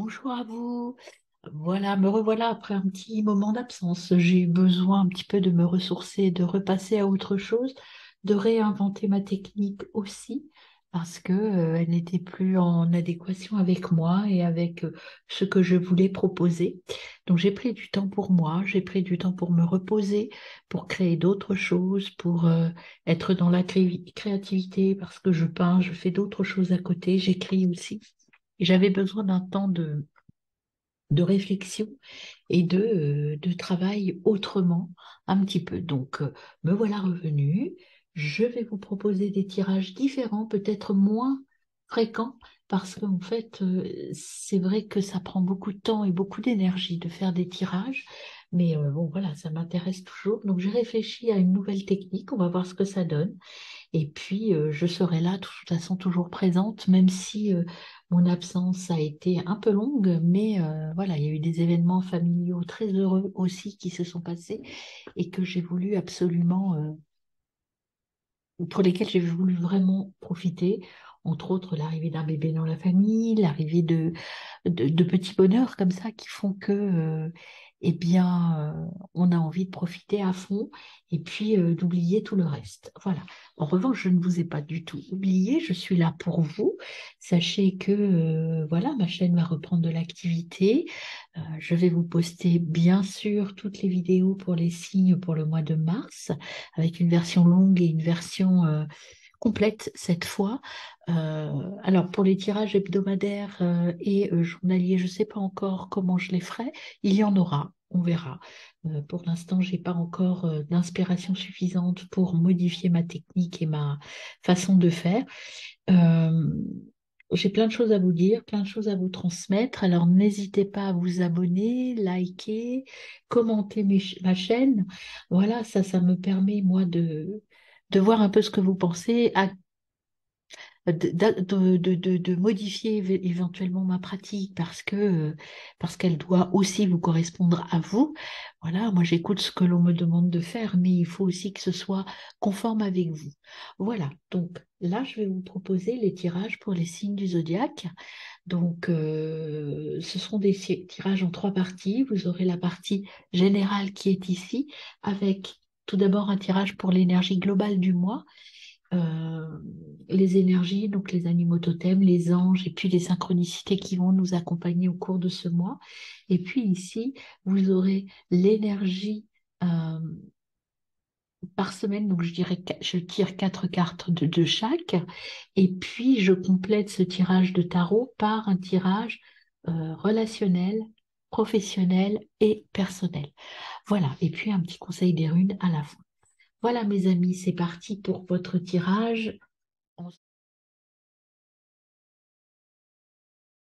Bonjour à vous. Voilà, me revoilà après un petit moment d'absence. J'ai eu besoin un petit peu de me ressourcer, de repasser à autre chose, de réinventer ma technique aussi, parce que, elle n'était plus en adéquation avec moi et avec ce que je voulais proposer. Donc j'ai pris du temps pour moi, j'ai pris du temps pour me reposer, pour créer d'autres choses, pour être dans la créativité, parce que je peins, je fais d'autres choses à côté, j'écris aussi. Et j'avais besoin d'un temps de réflexion et de travail autrement un petit peu. Donc, me voilà revenue. Je vais vous proposer des tirages différents, peut-être moins fréquents, parce qu'en fait, c'est vrai que ça prend beaucoup de temps et beaucoup d'énergie de faire des tirages. Mais bon, voilà, ça m'intéresse toujours. Donc, j'ai réfléchi à une nouvelle technique. On va voir ce que ça donne. Et puis, je serai là, de toute façon, toujours présente, même si mon absence a été un peu longue. Mais voilà, il y a eu des événements familiaux très heureux aussi qui se sont passés et que j'ai voulu absolument, pour lesquels j'ai voulu vraiment profiter. Entre autres, l'arrivée d'un bébé dans la famille, l'arrivée de petits bonheurs comme ça qui font que, eh bien, on a envie de profiter à fond et puis d'oublier tout le reste. Voilà. En revanche, je ne vous ai pas du tout oublié, je suis là pour vous. Sachez que, voilà, ma chaîne va reprendre de l'activité. Je vais vous poster bien sûr toutes les vidéos pour les signes pour le mois de mars, avec une version longue et une version complète cette fois. Alors pour les tirages hebdomadaires et journaliers, je ne sais pas encore comment je les ferai. Il y en aura, on verra. Pour l'instant, j'ai pas encore d'inspiration suffisante pour modifier ma technique et ma façon de faire. Euh, j'ai plein de choses à vous dire, plein de choses à vous transmettre. Alors n'hésitez pas à vous abonner, liker, commenter ma chaîne. Voilà, ça me permet, moi, de voir un peu ce que vous pensez, de modifier éventuellement ma pratique parce qu'elle doit aussi vous correspondre à vous. Voilà, moi j'écoute ce que l'on me demande de faire, mais il faut aussi que ce soit conforme avec vous. Voilà, donc là je vais vous proposer les tirages pour les signes du zodiaque. Donc ce seront des tirages en trois parties. Vous aurez la partie générale qui est ici, avec tout d'abord un tirage pour l'énergie globale du mois, euh, les énergies, donc les animaux totems, les anges et puis les synchronicités qui vont nous accompagner au cours de ce mois. Et puis ici, vous aurez l'énergie euh, par semaine, donc je dirais que je tire quatre cartes de chaque. Et puis je complète ce tirage de tarot par un tirage relationnel, professionnel et personnel. Voilà, et puis un petit conseil des runes à la fin. Voilà mes amis, c'est parti pour votre tirage.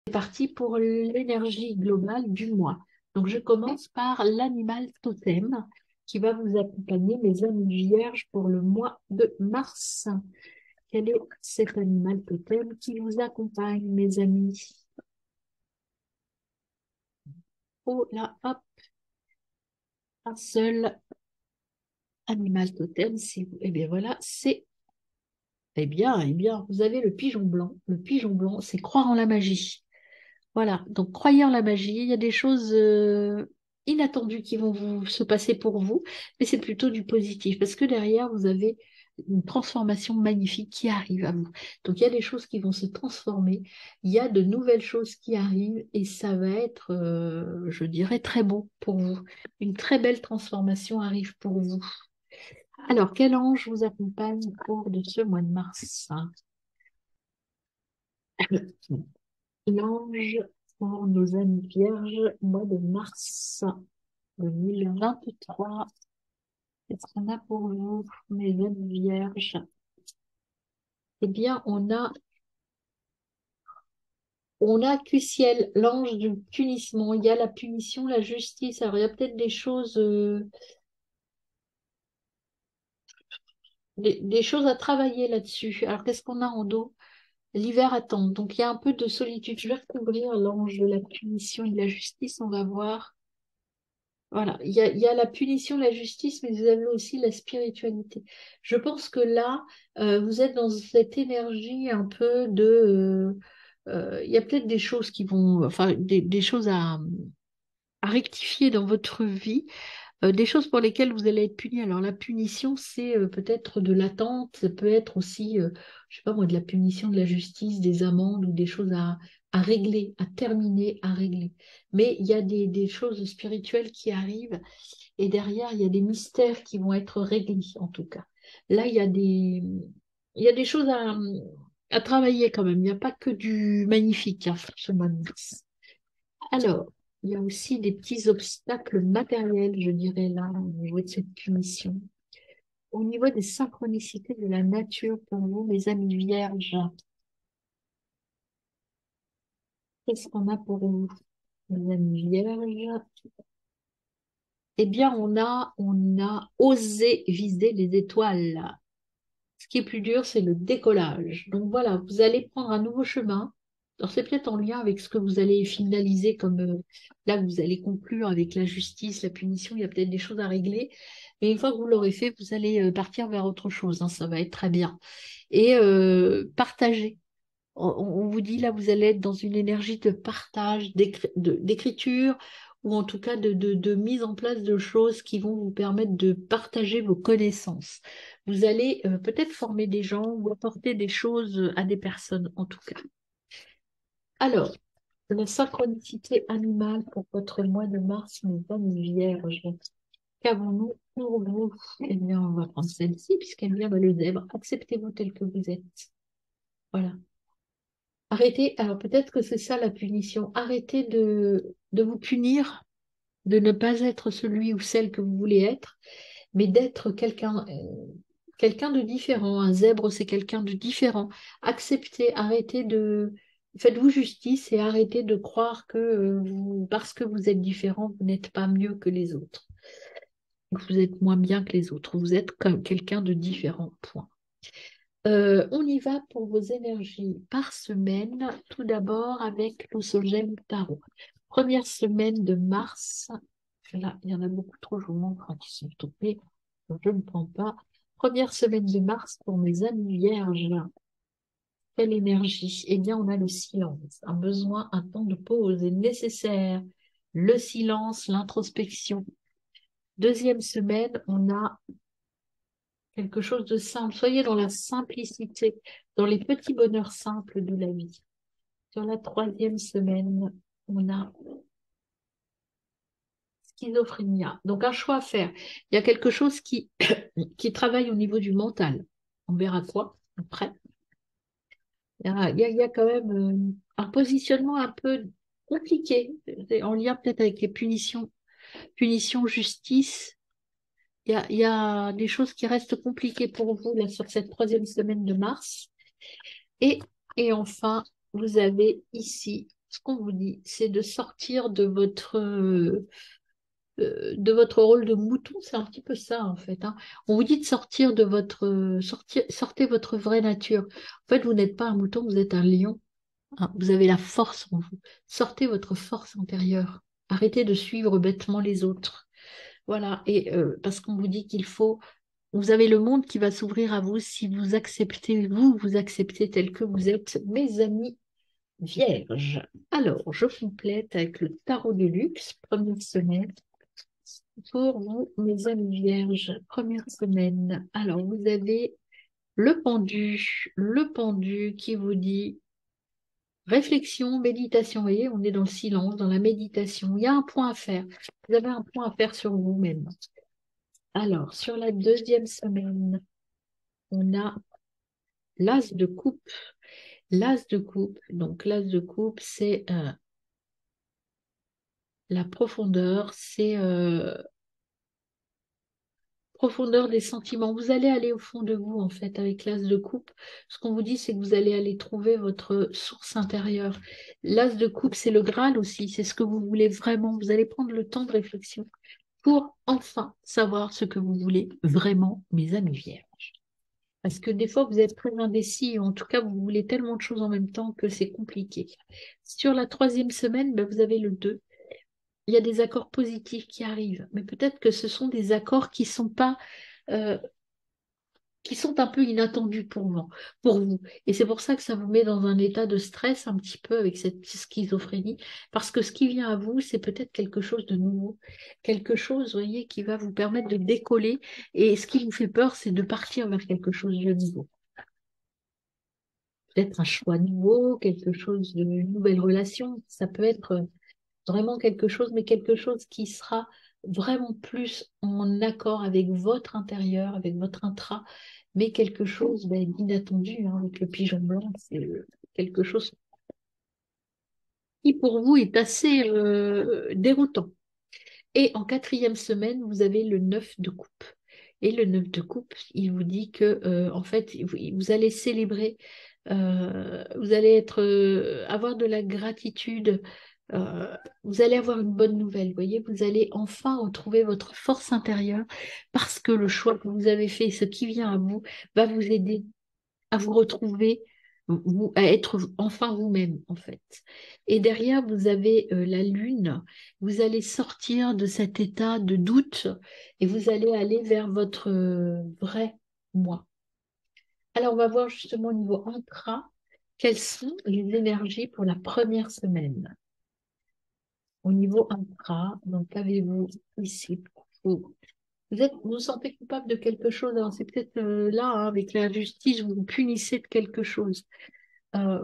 C'est parti pour l'énergie globale du mois. Donc, je commence par l'animal totem qui va vous accompagner, mes amis vierges, pour le mois de mars. Quel est cet animal totem qui vous accompagne, mes amis? Oh là, hop, un seul animal totem, c'est vous. Eh bien voilà, c'est, eh bien, vous avez le pigeon blanc. Le pigeon blanc, c'est croire en la magie. Voilà, donc croyez en la magie, il y a des choses inattendues qui vont se passer pour vous, mais c'est plutôt du positif, parce que derrière, vous avez une transformation magnifique qui arrive à vous. Donc il y a des choses qui vont se transformer, il y a de nouvelles choses qui arrivent, et ça va être, je dirais, très beau pour vous. Une très belle transformation arrive pour vous. Alors, quel ange vous accompagne au cours de ce mois de mars? L'ange pour nos amis vierges, mois de mars 2023. Qu'est-ce qu'on a pour vous, mes amis vierges? Eh bien, on a Cuciel, l'ange du punissement. Il y a la punition, la justice. Alors, il y a peut-être des choses, des choses à travailler là-dessus. Alors, qu'est-ce qu'on a en dos? L'hiver attend. Donc, il y a un peu de solitude. Je vais recouvrir l'ange de la punition et de la justice. On va voir. Voilà, il y a la punition, la justice, mais vous avez aussi la spiritualité. Je pense que là, vous êtes dans cette énergie un peu il y a peut-être des choses qui vont, enfin, des choses à rectifier dans votre vie, des choses pour lesquelles vous allez être puni. Alors la punition, c'est peut-être de l'attente, ça peut être aussi, je sais pas moi, de la punition de la justice, des amendes ou des choses à régler, à terminer, à régler. Mais il y a des choses spirituelles qui arrivent et derrière, il y a des mystères qui vont être réglés, en tout cas. Là, il y a des choses à travailler quand même. Il n'y a pas que du magnifique hein, sur ce mois de mars. Alors, il y a aussi des petits obstacles matériels, je dirais là, au niveau de cette punition. Au niveau des synchronicités de la nature pour vous, mes amis vierges, qu'est-ce qu'on a pour vous, mes amis vierges? Eh bien, on a osé viser les étoiles. Ce qui est plus dur, c'est le décollage. Donc voilà, vous allez prendre un nouveau chemin. Alors c'est peut-être en lien avec ce que vous allez finaliser comme là, vous allez conclure avec la justice, la punition, il y a peut-être des choses à régler. Mais une fois que vous l'aurez fait, vous allez partir vers autre chose, hein, ça va être très bien. Et partager. On vous dit là, vous allez être dans une énergie de partage, d'écriture, ou en tout cas de mise en place de choses qui vont vous permettre de partager vos connaissances. Vous allez peut-être former des gens ou apporter des choses à des personnes, en tout cas. Alors, la synchronicité animale pour votre mois de mars, mes amis vierges. Qu'avons-nous pour vous? Eh bien, on va prendre celle-ci, puisqu'elle vient de les zèbres. Acceptez-vous tel que vous êtes. Voilà. Arrêtez, alors peut-être que c'est ça la punition. Arrêtez de vous punir, de ne pas être celui ou celle que vous voulez être, mais d'être quelqu'un de différent. Un zèbre, c'est quelqu'un de différent. Acceptez, arrêtez de... Faites-vous justice et arrêtez de croire que parce que vous êtes différent, vous n'êtes pas mieux que les autres. Vous êtes moins bien que les autres. Vous êtes comme quelqu'un de différent, point. On y va pour vos énergies par semaine, tout d'abord avec le Solgem Tarot. Première semaine de mars, là, il y en a beaucoup trop, je vous montre quand ils sont tombés, donc je ne prends pas. Première semaine de mars pour mes amis vierges. Quelle énergie? Eh bien, on a le silence. Un besoin, un temps de pause est nécessaire. Le silence, l'introspection. Deuxième semaine, on a quelque chose de simple. Soyez dans la simplicité, dans les petits bonheurs simples de la vie. Sur la troisième semaine, on a schizophrénia. Donc un choix à faire. Il y a quelque chose qui travaille au niveau du mental. On verra quoi après. Il y a quand même un positionnement un peu compliqué, en lien peut-être avec les punitions, justice. Il y a des choses qui restent compliquées pour vous là, sur cette troisième semaine de mars. Et, et enfin, vous avez ici, ce qu'on vous dit, c'est de sortir de votre rôle de mouton. C'est un petit peu ça, en fait. Hein. On vous dit de sortir de sortez votre vraie nature. En fait, vous n'êtes pas un mouton, vous êtes un lion. Hein. Vous avez la force en vous. Sortez votre force intérieure. Arrêtez de suivre bêtement les autres. Voilà. Et parce qu'on vous dit qu'il faut vous avez le monde qui va s'ouvrir à vous si vous acceptez, vous acceptez tel que vous êtes, mes amis vierges. Alors, je complète avec le tarot de luxe, première semaine. Pour vous, mes amis vierges, première semaine. Alors, vous avez le pendu qui vous dit réflexion, méditation. Vous voyez, on est dans le silence, dans la méditation. Il y a un point à faire. Vous avez un point à faire sur vous-même. Alors, sur la deuxième semaine, on a l'as de coupe. L'as de coupe, donc l'as de coupe, c'est la profondeur, c'est profondeur des sentiments. Vous allez aller au fond de vous, en fait, avec l'as de coupe. Ce qu'on vous dit, c'est que vous allez aller trouver votre source intérieure. L'as de coupe, c'est le Graal aussi, c'est ce que vous voulez vraiment. Vous allez prendre le temps de réflexion pour enfin savoir ce que vous voulez vraiment, mes amis vierges. Parce que des fois, vous êtes très indécis, ou en tout cas, vous voulez tellement de choses en même temps que c'est compliqué. Sur la troisième semaine, ben, vous avez le 2. Il y a des accords positifs qui arrivent, mais peut-être que ce sont des accords qui ne sont pas euh, qui sont un peu inattendus pour vous. Et c'est pour ça que ça vous met dans un état de stress un petit peu avec cette schizophrénie, parce que ce qui vient à vous, c'est peut-être quelque chose de nouveau, quelque chose, vous voyez, qui va vous permettre de décoller. Et ce qui vous fait peur, c'est de partir vers quelque chose de nouveau. Peut-être un choix nouveau, quelque chose de une nouvelle relation. Ça peut être vraiment quelque chose, mais quelque chose qui sera vraiment plus en accord avec votre intérieur, avec votre intra, mais quelque chose d'inattendu, hein, avec le pigeon blanc, c'est quelque chose qui pour vous est assez déroutant. Et en quatrième semaine, vous avez le 9 de coupe. Et le 9 de coupe, il vous dit que en fait, vous allez célébrer, vous allez être, avoir de la gratitude, vous allez avoir une bonne nouvelle. Vous voyez, vous allez enfin retrouver votre force intérieure parce que le choix que vous avez fait, ce qui vient à vous, va vous aider à vous retrouver, à être enfin vous-même, en fait. Et derrière, vous avez la lune. Vous allez sortir de cet état de doute et vous allez aller vers votre vrai moi. Alors, on va voir justement au niveau intra, quelles sont les énergies pour la première semaine. Au niveau intra, donc avez-vous ici, vous, vous vous sentez coupable de quelque chose. Alors, c'est peut-être là, hein, avec la justice, vous vous punissez de quelque chose. Euh,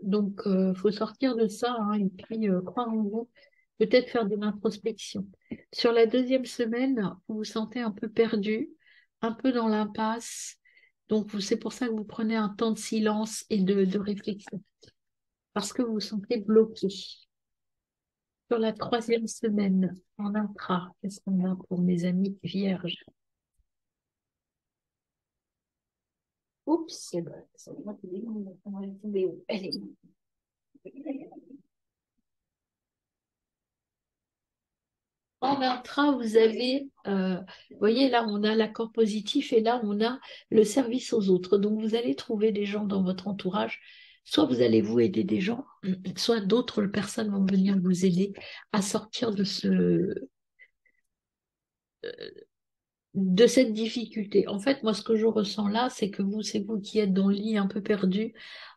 donc, faut sortir de ça, hein, et puis croire en vous, peut-être faire de l'introspection. Sur la deuxième semaine, vous vous sentez un peu perdu, un peu dans l'impasse. Donc, c'est pour ça que vous prenez un temps de silence et de réflexion, parce que vous vous sentez bloqué. Sur la troisième semaine, en intra, qu'est-ce qu'on a pour mes amis vierges? Oups, c'est moi qui l'ai mis, on va tomber où? Elle est où? En intra, vous avez, vous voyez, là, on a l'accord positif et là, on a le service aux autres. Donc, vous allez trouver des gens dans votre entourage. Soit vous allez vous aider des gens, soit d'autres personnes vont venir vous aider à sortir de cette difficulté. En fait, moi, ce que je ressens là, c'est vous qui êtes dans le lit un peu perdu,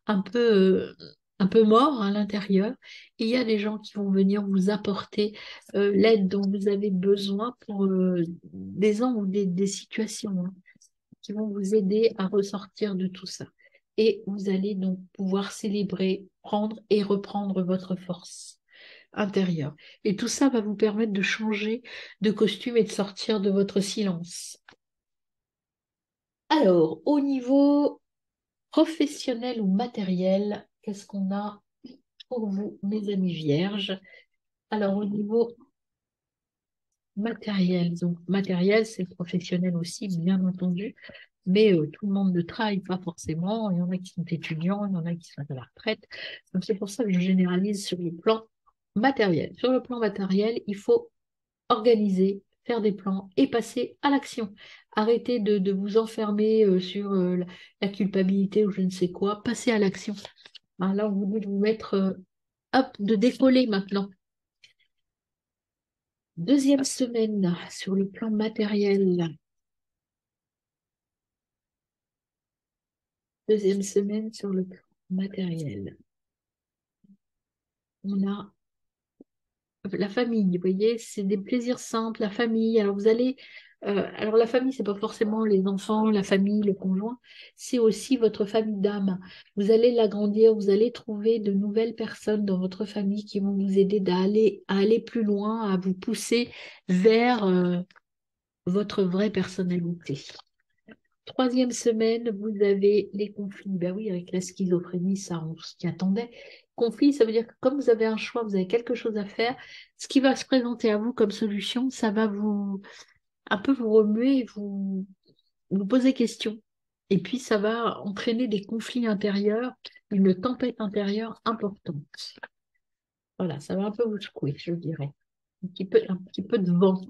un peu, euh, un peu mort à l'intérieur. Et il y a des gens qui vont venir vous apporter l'aide dont vous avez besoin pour des ans ou des situations, hein, qui vont vous aider à ressortir de tout ça. Et vous allez donc pouvoir célébrer, prendre et reprendre votre force intérieure. Et tout ça va vous permettre de changer de costume et de sortir de votre silence. Alors, au niveau professionnel ou matériel, qu'est-ce qu'on a pour vous, mes amis vierges? Alors, au niveau matériel, donc matériel, c'est professionnel aussi, bien entendu, mais tout le monde ne travaille pas forcément. Il y en a qui sont étudiants, il y en a qui sont à la retraite. Donc, c'est pour ça que je généralise sur le plan matériel. Sur le plan matériel, il faut organiser, faire des plans et passer à l'action. Arrêtez de vous enfermer sur la culpabilité ou je ne sais quoi. Passez à l'action. Ah, là, on vous dit de vous mettre, hop, de décoller maintenant. Deuxième semaine sur le plan matériel. Deuxième semaine sur le plan matériel. On a la famille, vous voyez, c'est des plaisirs simples, la famille. Alors vous allez, alors la famille, c'est pas forcément les enfants, la famille, le conjoint, c'est aussi votre famille d'âme. Vous allez l'agrandir, vous allez trouver de nouvelles personnes dans votre famille qui vont vous aider à aller plus loin, à vous pousser vers votre vraie personnalité. Troisième semaine, vous avez les conflits. Ben oui, avec la schizophrénie, ça, on s'y attendait. Conflit, ça veut dire que comme vous avez un choix, vous avez quelque chose à faire, ce qui va se présenter à vous comme solution, ça va vous un peu vous remuer, vous poser question. Et puis, ça va entraîner des conflits intérieurs, une tempête intérieure importante. Voilà, ça va un peu vous secouer, je dirais. Un petit peu de vent,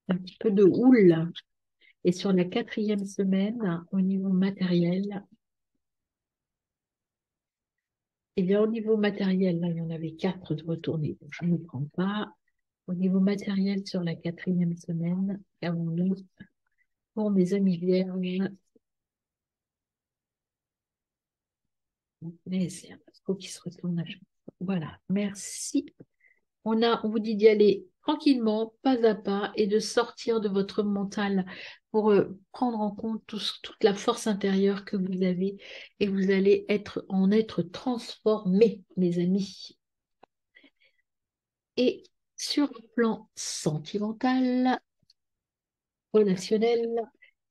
un petit peu de houle. Et sur la quatrième semaine, au niveau matériel, eh bien, au niveau matériel, là, il y en avait quatre de retournés, donc je ne prends pas. Au niveau matériel, sur la quatrième semaine, avons-nous pour mes amis vierges? Mais c'est un faut qu'il se retourne à chaque fois. Voilà, merci. On vous dit d'y aller tranquillement, pas à pas, et de sortir de votre mental pour prendre en compte toute la force intérieure que vous avez, et vous allez être transformés, mes amis. Et sur le plan sentimental, relationnel,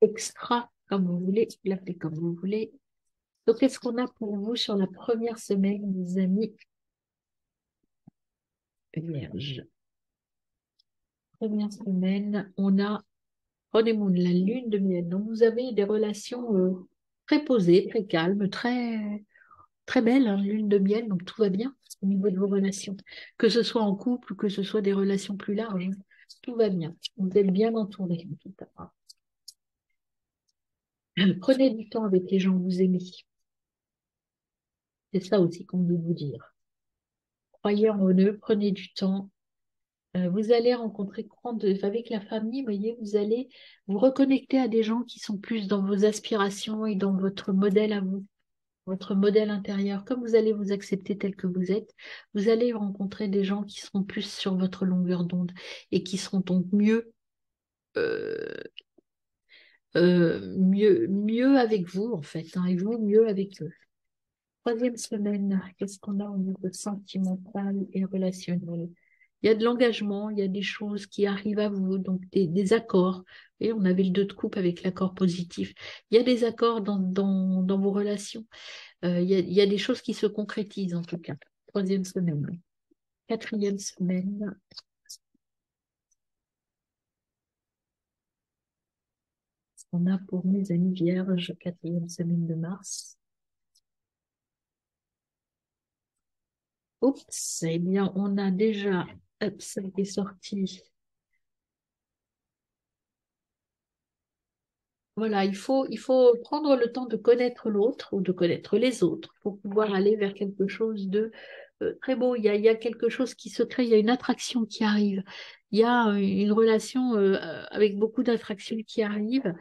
extra, comme vous voulez, l'appelez comme vous voulez. Donc, qu'est-ce qu'on a pour vous sur la première semaine, mes amis vierges? Première semaine, on a honeymoon, la lune de miel. Donc, vous avez des relations très posées, très calmes, très, très belles, hein, lune de miel. Donc, tout va bien au niveau de vos relations. Que ce soit en couple ou que ce soit des relations plus larges, hein, tout va bien. Vous êtes bien entourés, en tout cas. Prenez du temps avec les gens que vous aimez. C'est ça aussi qu'on veut vous dire. Croyez en eux, prenez du temps. Vous allez rencontrer avec la famille, vous voyez, vous allez vous reconnecter à des gens qui sont plus dans vos aspirations et dans votre modèle à vous, votre modèle intérieur. Comme vous allez vous accepter tel que vous êtes, vous allez rencontrer des gens qui seront plus sur votre longueur d'onde et qui seront donc euh, mieux avec vous, en fait, hein, et vous mieux avec eux. Troisième semaine, qu'est-ce qu'on a au niveau sentimental et relationnel? Il y a de l'engagement, il y a des choses qui arrivent à vous, donc des accords. Et on avait le 2 de coupe avec l'accord positif. Il y a des accords dans vos relations. Il y a des choses qui se concrétisent en tout cas. Troisième semaine. Quatrième semaine, on a pour mes amis vierges, quatrième semaine de mars. Oups, eh bien, on a déjà, hop, ça qui est sorti. Voilà, il faut prendre le temps de connaître l'autre ou de connaître les autres pour pouvoir aller vers quelque chose de très beau. Il y a quelque chose qui se crée, il y a une attraction qui arrive. Il y a une relation avec beaucoup d'attraction qui arrive.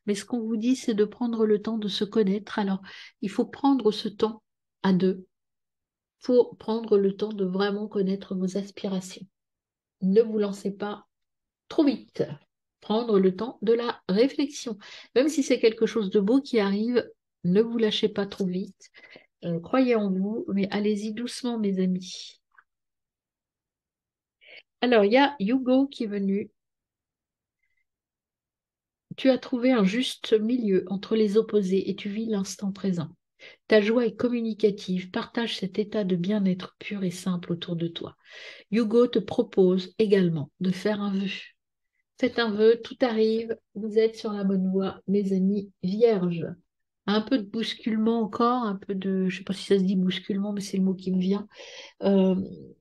Mais ce qu'on vous dit, c'est de prendre le temps de se connaître. Alors, il faut prendre ce temps à deux pour prendre le temps de vraiment connaître vos aspirations. Ne vous lancez pas trop vite. Prendre le temps de la réflexion. Même si c'est quelque chose de beau qui arrive, ne vous lâchez pas trop vite. Croyez en vous, mais allez-y doucement, mes amis. Alors, il y a Hugo qui est venu. Tu as trouvé un juste milieu entre les opposés et tu vis l'instant présent. Ta joie est communicative. Partage cet état de bien-être pur et simple autour de toi. Hugo te propose également de faire un vœu. Faites un vœu, tout arrive, vous êtes sur la bonne voie, mes amis vierges. Un peu de bousculement encore, un peu de, je sais pas si ça se dit bousculement, mais c'est le mot qui me vient. Euh,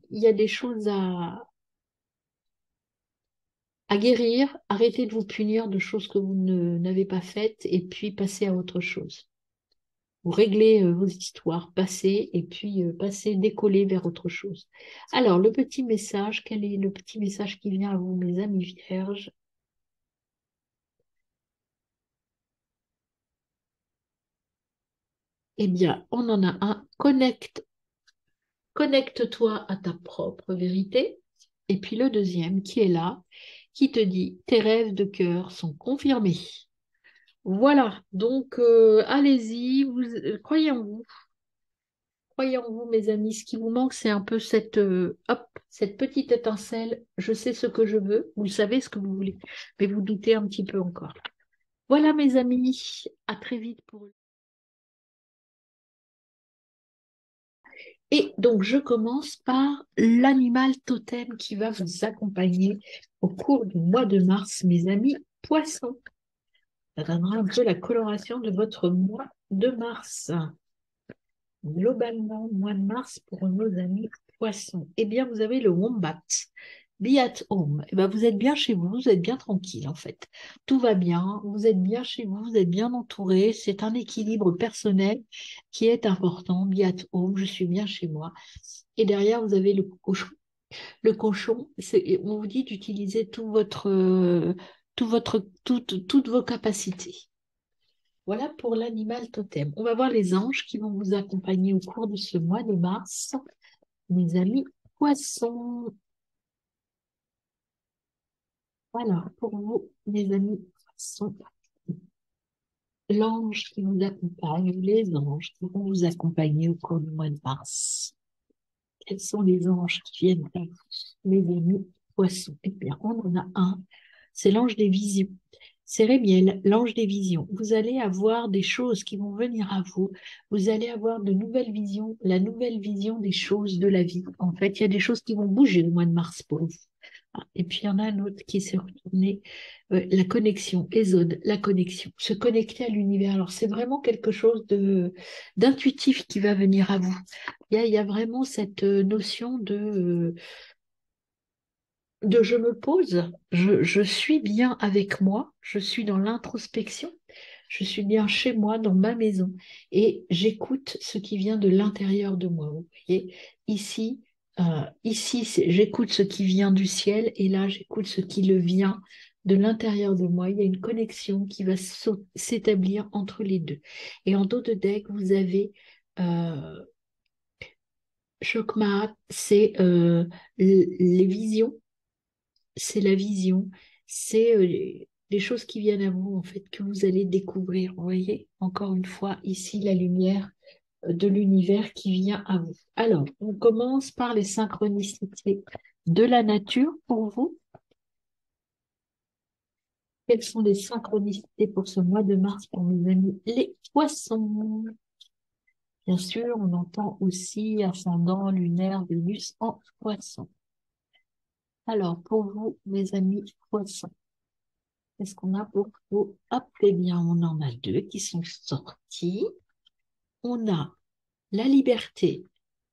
Il y a des choses à guérir, arrêtez de vous punir de choses que vous n'avez pas faites et puis passez à autre chose. Vous réglez vos histoires passées et puis passez, décoller vers autre chose. Alors, le petit message, quel est le petit message qui vient à vous, mes amis vierges? Eh bien, on en a un. Connecte-toi à ta propre vérité. Et puis le deuxième qui est là, qui te dit tes rêves de cœur sont confirmés. Voilà, donc allez-y, croyez en vous. Croyez en vous, mes amis. Ce qui vous manque, c'est un peu hop, cette petite étincelle. Je sais ce que je veux. Vous savez ce que vous voulez, mais vous doutez un petit peu encore. Voilà, mes amis. À très vite pour. Et donc, je commence par l'animal totem qui va vous accompagner au cours du mois de mars, mes amis poissons. Ça donnera un peu la coloration de votre mois de mars. Globalement, mois de mars pour nos amis poissons. Eh bien, vous avez le wombat. Be at home. Eh bien, vous êtes bien chez vous, vous êtes bien tranquille en fait. Tout va bien, vous êtes bien chez vous, vous êtes bien entouré. C'est un équilibre personnel qui est important. Be at home, je suis bien chez moi. Et derrière, vous avez le cochon. Le cochon, on vous dit d'utiliser toutes vos capacités. Voilà pour l'animal totem. On va voir les anges qui vont vous accompagner au cours de ce mois de mars. Mes amis poissons. Alors, pour vous, mes amis poissons, l'ange qui vous accompagne, ou les anges qui vont vous accompagner au cours du mois de mars. Quels sont les anges qui viennent vers vous, mes amis poissons? Eh bien, on en a un, c'est l'ange des visions. C'est Rémiel, l'ange des visions. Vous allez avoir des choses qui vont venir à vous. Vous allez avoir de nouvelles visions, la nouvelle vision des choses de la vie. En fait, il y a des choses qui vont bouger au mois de mars pour vous. Et puis, il y en a un autre qui s'est retourné, la connexion, Ésode, la connexion, se connecter à l'univers. Alors, c'est vraiment quelque chose de d'intuitif qui va venir à vous. Il y a vraiment cette notion de je me pose, je suis bien avec moi, je suis dans l'introspection, je suis bien chez moi, dans ma maison, et j'écoute ce qui vient de l'intérieur de moi. Vous voyez, ici, j'écoute ce qui vient du ciel, et là, j'écoute ce qui le vient de l'intérieur de moi. Il y a une connexion qui va s'établir entre les deux. Et en dos de deck, vous avez Chokmah, c'est les visions, c'est la vision, c'est les choses qui viennent à vous, en fait, que vous allez découvrir. Vous voyez, encore une fois, ici, la lumière de l'univers qui vient à vous. Alors, on commence par les synchronicités de la nature pour vous. Quelles sont les synchronicités pour ce mois de mars pour mes amis les poissons? Bien sûr, on entend aussi ascendant lunaire Vénus en poisson. Alors, pour vous, mes amis poissons, qu'est-ce qu'on a pour vous? Hop, eh bien, on en a deux qui sont sortis. On a la liberté.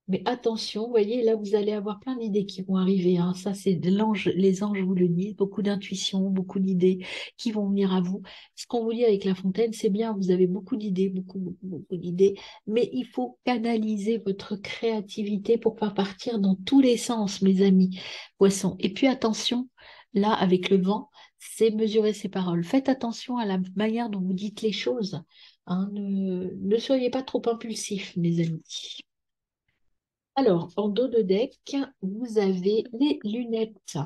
Mais attention, vous voyez, là, vous allez avoir plein d'idées qui vont arriver, hein. Ça, c'est de l'ange, les anges vous le disent, beaucoup d'intuition, beaucoup d'idées qui vont venir à vous. Ce qu'on vous dit avec La Fontaine, c'est bien, vous avez beaucoup d'idées, beaucoup d'idées, mais il faut canaliser votre créativité pour pas partir dans tous les sens, mes amis poissons. Et puis attention, là, avec le vent, c'est mesurer ses paroles. Faites attention à la manière dont vous dites les choses, hein. Ne soyez pas trop impulsifs, mes amis. Alors, en dos de deck, vous avez les lunettes.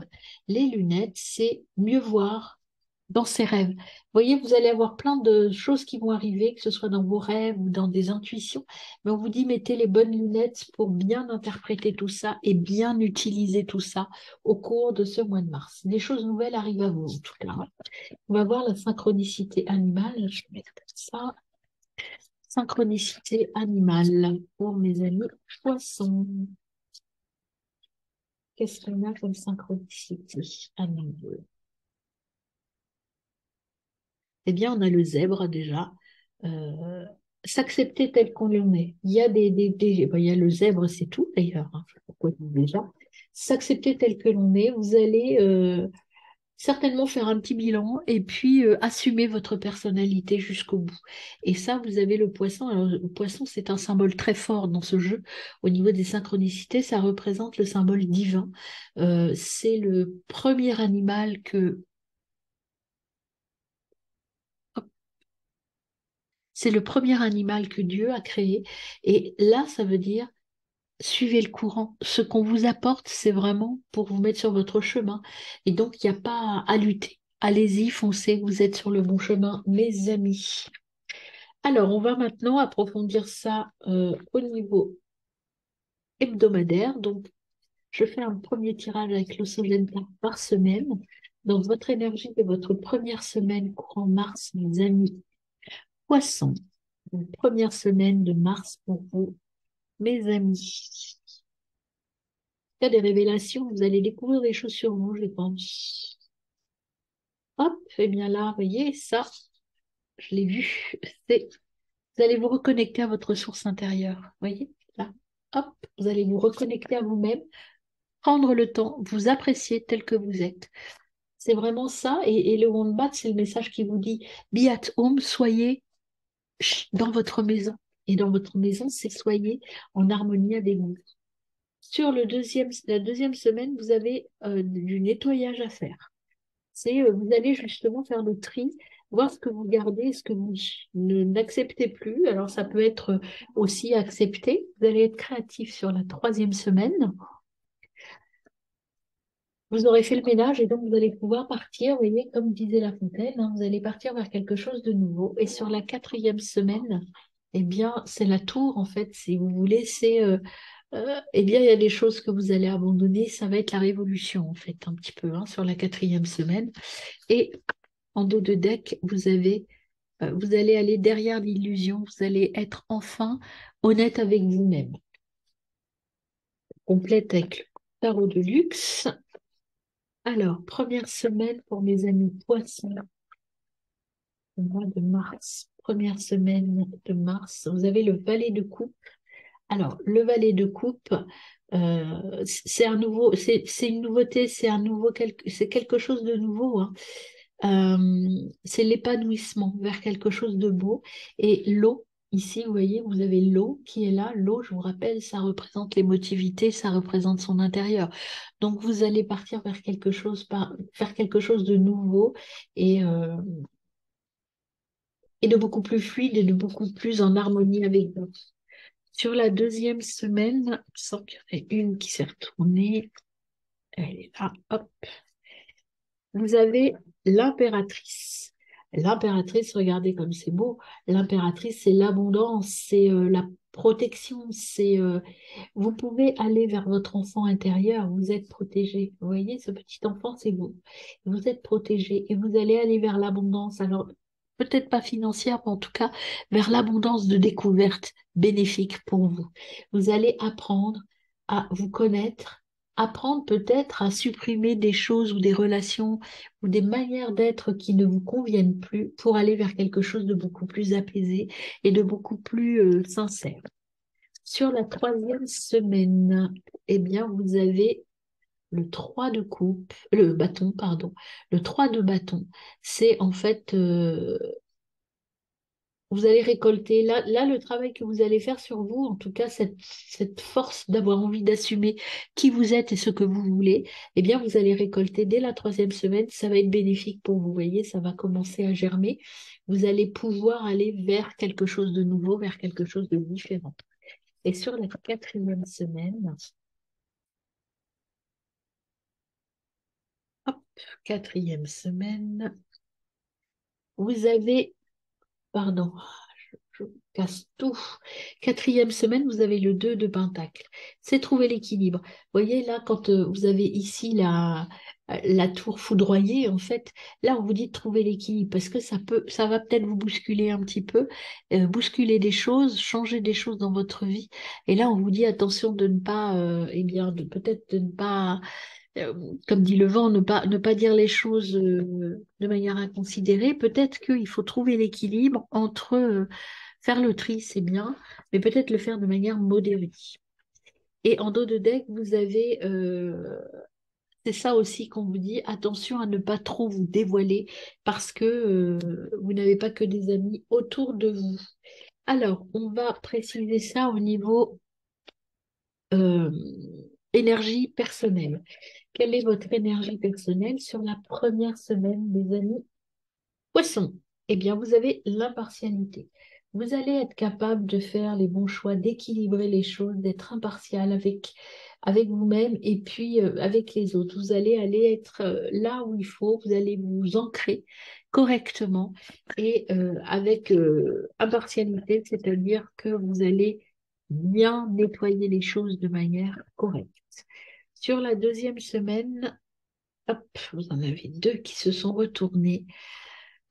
Les lunettes, c'est mieux voir dans ses rêves. Vous voyez, vous allez avoir plein de choses qui vont arriver, que ce soit dans vos rêves ou dans des intuitions. Mais on vous dit, mettez les bonnes lunettes pour bien interpréter tout ça et bien utiliser tout ça au cours de ce mois de mars. Des choses nouvelles arrivent à vous, en tout cas. On va voir la synchronicité animale. Je vais mettre ça. Synchronicité animale pour mes amis poissons. Qu'est-ce qu'on a comme synchronicité animale? Eh bien, on a le zèbre déjà. Euh, S'accepter tel qu'on en est. Il y a il y a le zèbre, c'est tout d'ailleurs, hein, je sais pas pourquoi je dis déjà. S'accepter tel que l'on est, vous allez certainement faire un petit bilan et puis assumer votre personnalité jusqu'au bout. Et ça, vous avez le poisson. Alors, le poisson, c'est un symbole très fort dans ce jeu. Au niveau des synchronicités, ça représente le symbole divin. C'est le premier animal que... C'est le premier animal que Dieu a créé. Et là, ça veut dire suivez le courant. Ce qu'on vous apporte, c'est vraiment pour vous mettre sur votre chemin. Et donc, il n'y a pas à lutter. Allez-y, foncez, vous êtes sur le bon chemin, mes amis. Alors, on va maintenant approfondir ça au niveau hebdomadaire. Donc, je fais un premier tirage avec l'Occidenta par semaine. Donc, votre énergie de votre première semaine courant mars, mes amis poissons. Donc, première semaine de mars pour vous, mes amis. Il y a des révélations, vous allez découvrir des choses sur vous, je pense. Hop, et bien là, vous voyez, ça, je l'ai vu. C'est, vous allez vous reconnecter à votre source intérieure. Vous voyez, là, hop, vous allez vous reconnecter à vous-même, prendre le temps, vous apprécier tel que vous êtes. C'est vraiment ça. Et le Wombat, c'est le message qui vous dit, be at home, soyez dans votre maison. Et dans votre maison, c'est soyez en harmonie avec vous. Sur la deuxième semaine, vous avez du nettoyage à faire. C'est vous allez justement faire le tri voir ce que vous gardez, ce que vous n'acceptez plus. Alors, ça peut être aussi accepté. Vous allez être créatif sur la troisième semaine. Vous aurez fait le ménage et donc vous allez pouvoir partir, vous voyez, comme disait La Fontaine, hein, vous allez partir vers quelque chose de nouveau. Et sur la quatrième semaine, eh bien, c'est la tour, en fait, si vous voulez, eh bien, il y a des choses que vous allez abandonner, ça va être la révolution, en fait, un petit peu, hein, sur la quatrième semaine. Et en dos de deck, vous allez aller derrière l'illusion, vous allez être enfin honnête avec vous-même. Complète avec le tarot de luxe. Alors, première semaine pour mes amis poissons, le mois de mars. Première semaine de mars, vous avez le valet de coupe. Alors, le valet de coupe, c'est une nouveauté, c'est quelque chose de nouveau, hein. C'est l'épanouissement vers quelque chose de beau. Et l'eau, ici, vous voyez, vous avez l'eau qui est là. L'eau, je vous rappelle, ça représente l'émotivité, ça représente son intérieur. Donc, vous allez partir vers faire quelque chose de nouveau et, euh, et de beaucoup plus fluide et de beaucoup plus en harmonie avec vous. Sur la deuxième semaine, sans qu'il y en ait une qui s'est retournée, elle est là, hop. Vous avez l'impératrice. L'impératrice, regardez comme c'est beau. L'impératrice, c'est l'abondance, c'est la protection, vous pouvez aller vers votre enfant intérieur, vous êtes protégé. Vous voyez, ce petit enfant, c'est vous. Vous êtes protégé et vous allez aller vers l'abondance. Alors, peut-être pas financière, mais en tout cas, vers l'abondance de découvertes bénéfiques pour vous. Vous allez apprendre à vous connaître, apprendre peut-être à supprimer des choses ou des relations ou des manières d'être qui ne vous conviennent plus pour aller vers quelque chose de beaucoup plus apaisé et de beaucoup plus sincère. Sur la troisième semaine, eh bien, vous avez le 3 de coupe, le bâton, pardon. Le 3 de bâton, c'est en fait, vous allez récolter, là, le travail que vous allez faire sur vous, en tout cas, cette force d'avoir envie d'assumer qui vous êtes et ce que vous voulez, eh bien, vous allez récolter dès la troisième semaine. Ça va être bénéfique pour vous, voyez, ça va commencer à germer. Vous allez pouvoir aller vers quelque chose de nouveau, vers quelque chose de différent. Et sur la quatrième semaine, hop, quatrième semaine, vous avez, pardon, je casse tout. Quatrième semaine, vous avez le 2 de Pentacle. C'est trouver l'équilibre. Vous voyez, là, quand vous avez ici la tour foudroyée, en fait, là, on vous dit de trouver l'équilibre parce que ça va peut-être vous bousculer un petit peu, bousculer des choses, changer des choses dans votre vie. Et là, on vous dit attention de ne pas, eh bien, peut-être de ne pas euh, comme dit le vent, ne pas dire les choses de manière inconsidérée. Peut-être qu'il faut trouver l'équilibre entre faire le tri, c'est bien, mais peut-être le faire de manière modérée. Et en dos de deck, c'est ça aussi qu'on vous dit, attention à ne pas trop vous dévoiler parce que vous n'avez pas que des amis autour de vous. Alors, on va préciser ça au niveau euh, énergie personnelle. Quelle est votre énergie personnelle sur la première semaine, les amis poissons? Eh bien, vous avez l'impartialité. Vous allez être capable de faire les bons choix, d'équilibrer les choses, d'être impartial avec vous-même et puis avec les autres. Vous allez aller être là où il faut, vous allez vous ancrer correctement et avec impartialité, c'est-à-dire que vous allez bien nettoyer les choses de manière correcte. Sur la deuxième semaine, hop, vous en avez deux qui se sont retournés.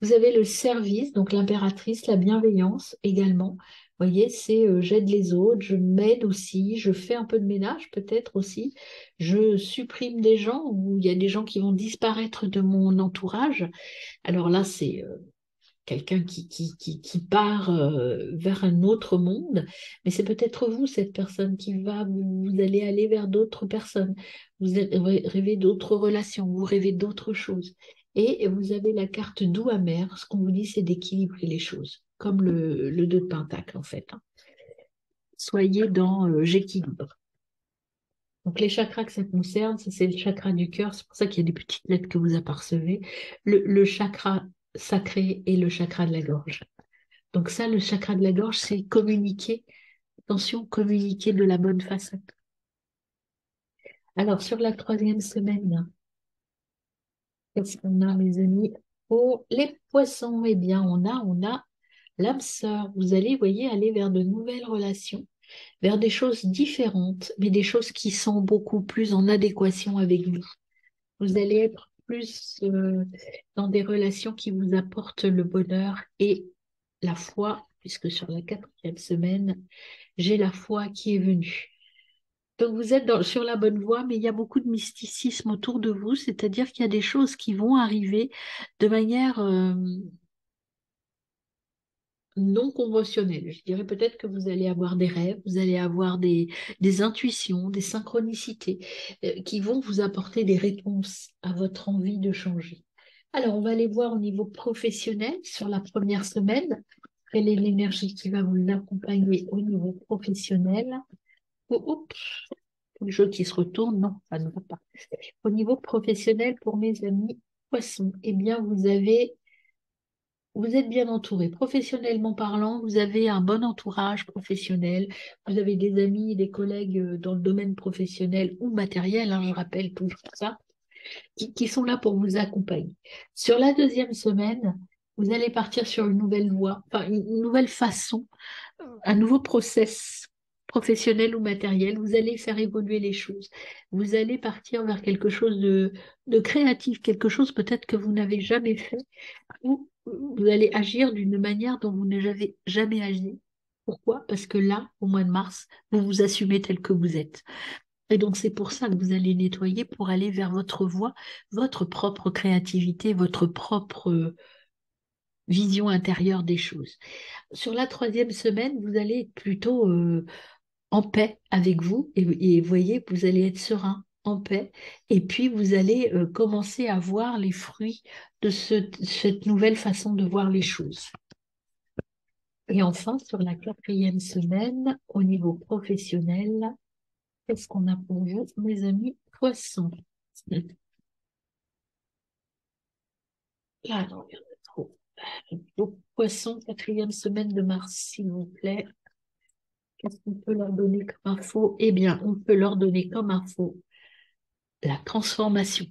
Vous avez le service, donc l'impératrice, la bienveillance également. Vous voyez, c'est j'aide les autres, je m'aide aussi, je fais un peu de ménage peut-être aussi, je supprime des gens ou il y a des gens qui vont disparaître de mon entourage. Alors là, c'est quelqu'un qui part vers un autre monde, mais c'est peut-être vous, cette personne vous allez aller vers d'autres personnes, rêvez d'autres relations, vous rêvez d'autres choses. Et vous avez la carte doux amer, ce qu'on vous dit, c'est d'équilibrer les choses, comme le 2 de Pentacle en fait, hein. Soyez dans j'équilibre. Donc les chakras que ça concerne, c'est le chakra du cœur, c'est pour ça qu'il y a des petites lettres que vous apercevez. Le chakra sacré et le chakra de la gorge. Donc ça, le chakra de la gorge, c'est communiquer. Attention, communiquer de la bonne façon. Alors, sur la troisième semaine, qu'est-ce qu'on a, mes amis? Oh, les poissons, eh bien, on a l'âme sœur. Vous allez, voyez, aller vers de nouvelles relations, vers des choses différentes, mais des choses qui sont beaucoup plus en adéquation avec vous. Vous allez être plus dans des relations qui vous apportent le bonheur et la foi, puisque sur la quatrième semaine, j'ai la foi qui est venue. Donc vous êtes sur la bonne voie, mais il y a beaucoup de mysticisme autour de vous, c'est-à-dire qu'il y a des choses qui vont arriver de manière non conventionnelle. Je dirais peut-être que vous allez avoir des rêves, vous allez avoir des intuitions, des synchronicités qui vont vous apporter des réponses à votre envie de changer. Alors, on va aller voir au niveau professionnel sur la première semaine. Quelle est l'énergie qui va vous accompagner au niveau professionnel? Oh, oh, le jeu qui se retourne, non, ça ne va pas. Au niveau professionnel, pour mes amis poissons, eh bien, vous êtes bien entouré. Professionnellement parlant, vous avez un bon entourage professionnel. Vous avez des amis, des collègues dans le domaine professionnel ou matériel, hein, je rappelle toujours ça, qui sont là pour vous accompagner. Sur la deuxième semaine, vous allez partir sur une nouvelle voie, enfin une nouvelle façon, un nouveau process professionnel ou matériel. Vous allez faire évoluer les choses. Vous allez partir vers quelque chose de créatif, quelque chose peut-être que vous n'avez jamais fait, ou vous allez agir d'une manière dont vous n'avez jamais agi. Pourquoi? Parce que là, au mois de mars, vous vous assumez tel que vous êtes. Et donc, c'est pour ça que vous allez nettoyer pour aller vers votre voie, votre propre créativité, votre propre vision intérieure des choses. Sur la troisième semaine, vous allez être plutôt en paix avec vous et voyez, vous allez être serein, en paix. Et puis, vous allez commencer à voir les fruits de cette nouvelle façon de voir les choses. Et enfin, sur la quatrième semaine, au niveau professionnel, qu'est-ce qu'on a pour vous, mes amis poissons? Là, non, il y en a trop. Vos poissons, quatrième semaine de mars, s'il vous plaît. Qu'est-ce qu'on peut leur donner comme info? Eh bien, on peut leur donner comme info la transformation.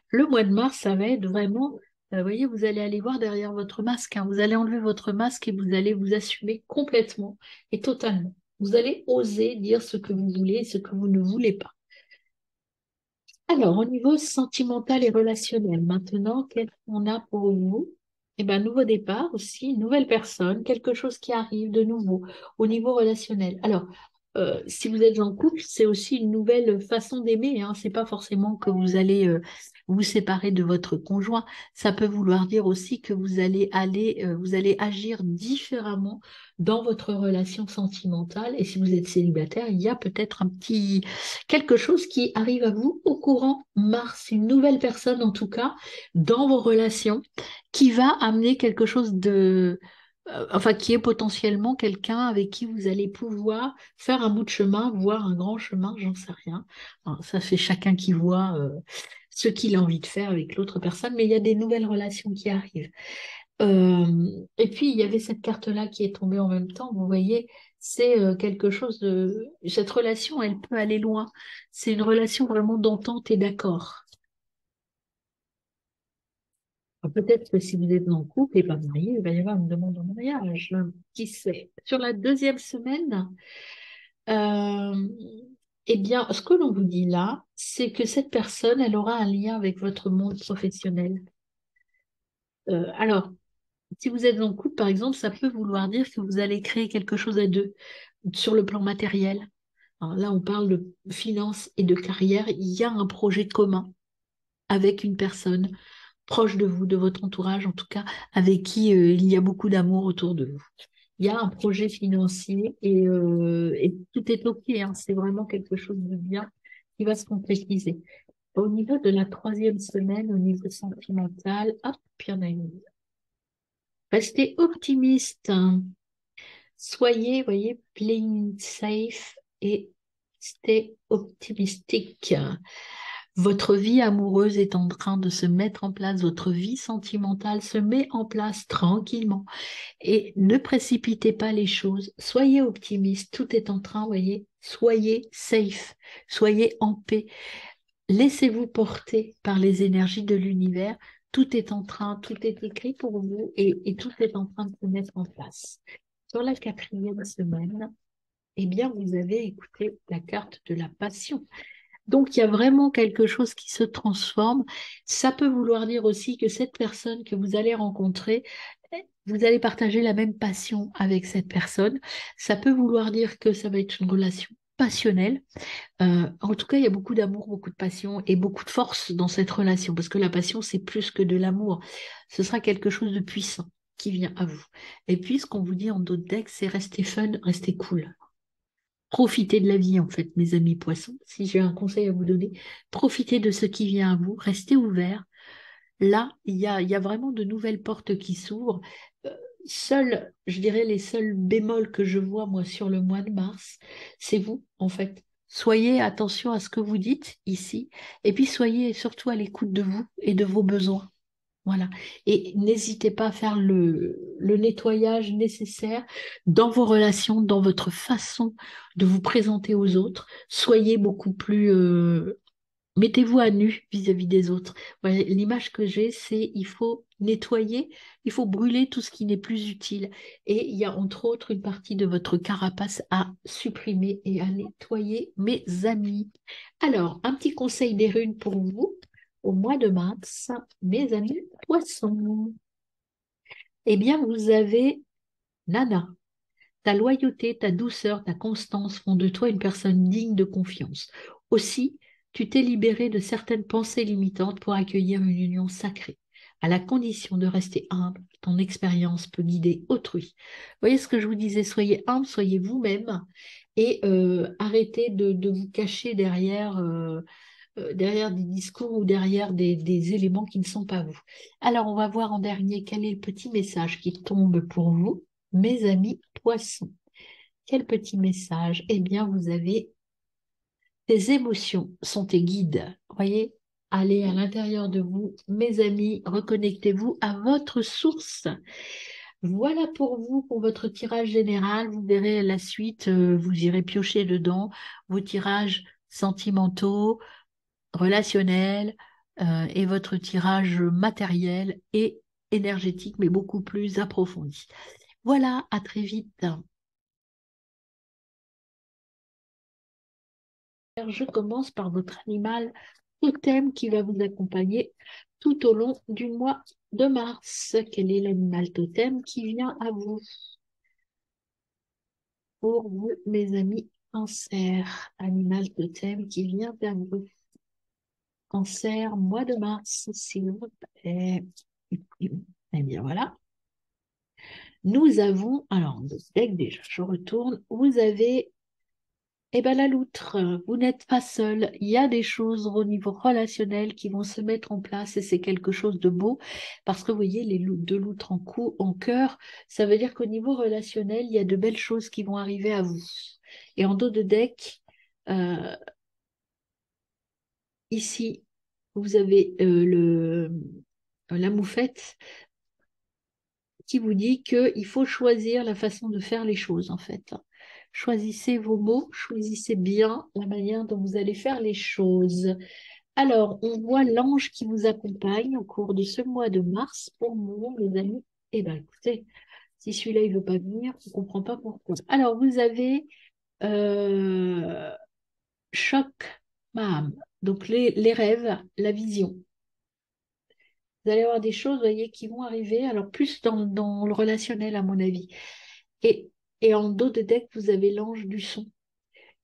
Le mois de mars, ça va être vraiment, vous voyez, vous allez aller voir derrière votre masque, hein. Vous allez enlever votre masque et vous allez vous assumer complètement et totalement. Vous allez oser dire ce que vous voulez et ce que vous ne voulez pas. Alors, au niveau sentimental et relationnel, maintenant, qu'est-ce qu'on a pour vous? Eh bien, nouveau départ aussi, une nouvelle personne, quelque chose qui arrive de nouveau au niveau relationnel. Alors, si vous êtes en couple, c'est aussi une nouvelle façon d'aimer, hein. C'est pas forcément que vous allez vous séparer de votre conjoint. Ça peut vouloir dire aussi que vous allez agir différemment dans votre relation sentimentale. Et si vous êtes célibataire, il y a peut-être quelque chose qui arrive à vous au courant mars, une nouvelle personne en tout cas, dans vos relations, qui va amener quelque chose enfin, qui est potentiellement quelqu'un avec qui vous allez pouvoir faire un bout de chemin, voire un grand chemin, j'en sais rien. Alors, ça, c'est chacun qui voit ce qu'il a envie de faire avec l'autre personne, mais il y a des nouvelles relations qui arrivent. Et puis, il y avait cette carte-là qui est tombée en même temps. Vous voyez, c'est quelque chose de... Cette relation, elle peut aller loin. C'est une relation vraiment d'entente et d'accord. Peut-être que si vous êtes en couple et pas marié, il va y avoir une demande en mariage. Qui sait? Sur la deuxième semaine, euh, eh bien, ce que l'on vous dit là, c'est que cette personne, elle aura un lien avec votre monde professionnel. Alors, si vous êtes en couple, par exemple, ça peut vouloir dire que vous allez créer quelque chose à deux sur le plan matériel. Alors là, on parle de finances et de carrière. Il y a un projet commun avec une personne proche de vous, de votre entourage, en tout cas, avec qui il y a beaucoup d'amour autour de vous. Il y a un projet financier et tout est OK, hein. C'est vraiment quelque chose de bien qui va se concrétiser. Au niveau de la troisième semaine, au niveau sentimental, hop, il y en a une. Restez optimiste, hein. Soyez, voyez, playing safe et stay optimistique. Votre vie amoureuse est en train de se mettre en place, votre vie sentimentale se met en place tranquillement. Et ne précipitez pas les choses, soyez optimiste, tout est en train, voyez, soyez safe, soyez en paix. Laissez-vous porter par les énergies de l'univers. Tout est en train, tout est écrit pour vous et tout est en train de se mettre en place. Sur la quatrième semaine, eh bien, vous avez écouté la carte de la passion. Donc, il y a vraiment quelque chose qui se transforme. Ça peut vouloir dire aussi que cette personne que vous allez rencontrer, vous allez partager la même passion avec cette personne. Ça peut vouloir dire que ça va être une relation passionnelle. En tout cas, il y a beaucoup d'amour, beaucoup de passion et beaucoup de force dans cette relation, parce que la passion, c'est plus que de l'amour. Ce sera quelque chose de puissant qui vient à vous. Et puis, ce qu'on vous dit en dos de deck, c'est rester fun, rester cool. Profitez de la vie, en fait, mes amis poissons. Si j'ai un conseil à vous donner, profitez de ce qui vient à vous, restez ouverts. Là, il y a vraiment de nouvelles portes qui s'ouvrent. Euh, je dirais, les seuls bémols que je vois, moi, sur le mois de mars, c'est vous, en fait. Soyez attention à ce que vous dites ici, et puis soyez surtout à l'écoute de vous et de vos besoins. Voilà. Et n'hésitez pas à faire le nettoyage nécessaire dans vos relations, dans votre façon de vous présenter aux autres. Soyez beaucoup plus mettez-vous à nu vis-à-vis des autres. Voilà, l'image que j'ai, c'est il faut nettoyer, il faut brûler tout ce qui n'est plus utile. Et il y a entre autres une partie de votre carapace à supprimer et à nettoyer, mes amis. Alors, un petit conseil des runes pour vous au mois de mars, mes amis poissons. Eh bien, vous avez Nana. Ta loyauté, ta douceur, ta constance font de toi une personne digne de confiance. Aussi, tu t'es libéré de certaines pensées limitantes pour accueillir une union sacrée. À la condition de rester humble, ton expérience peut guider autrui. Voyez ce que je vous disais, soyez humble, soyez vous-même et arrêtez de vous cacher derrière des discours ou derrière des éléments qui ne sont pas vous. Alors, on va voir en dernier quel est le petit message qui tombe pour vous, mes amis poissons. Quel petit message? Eh bien, vous avez tes émotions sont tes guides. Voyez, allez à l'intérieur de vous, mes amis, reconnectez-vous à votre source. Voilà pour vous, pour votre tirage général. Vous verrez la suite, vous irez piocher dedans vos tirages sentimentaux, relationnels et votre tirage matériel et énergétique, mais beaucoup plus approfondi. Voilà, à très vite. Je commence par votre animal totem qui va vous accompagner tout au long du mois de mars. Quel est l'animal totem qui vient à vous pour vous, mes amis cancer? Animal totem qui vient vers vous. Cancer, mois de mars, s'il vous plaît. Eh bien voilà. Nous avons, alors, le deck déjà, je retourne. Vous avez eh bien, la loutre, vous n'êtes pas seul. Il y a des choses au niveau relationnel qui vont se mettre en place et c'est quelque chose de beau parce que vous voyez, les deux loutres en cœur, ça veut dire qu'au niveau relationnel, il y a de belles choses qui vont arriver à vous. Et en dos de deck, euh, ici, vous avez la moufette qui vous dit qu'il faut choisir la façon de faire les choses, en fait. Choisissez vos mots, choisissez bien la manière dont vous allez faire les choses. Alors, on voit l'ange qui vous accompagne au cours de ce mois de mars. Pour moi, les amis, eh bien, écoutez, si celui-là, il ne veut pas venir, on ne comprend pas pourquoi. Alors, vous avez euh, choc, mam, donc les rêves, la vision. Vous allez avoir des choses, vous voyez, qui vont arriver, alors plus dans le relationnel, à mon avis. Et, et en dos de deck, vous avez l'ange du son.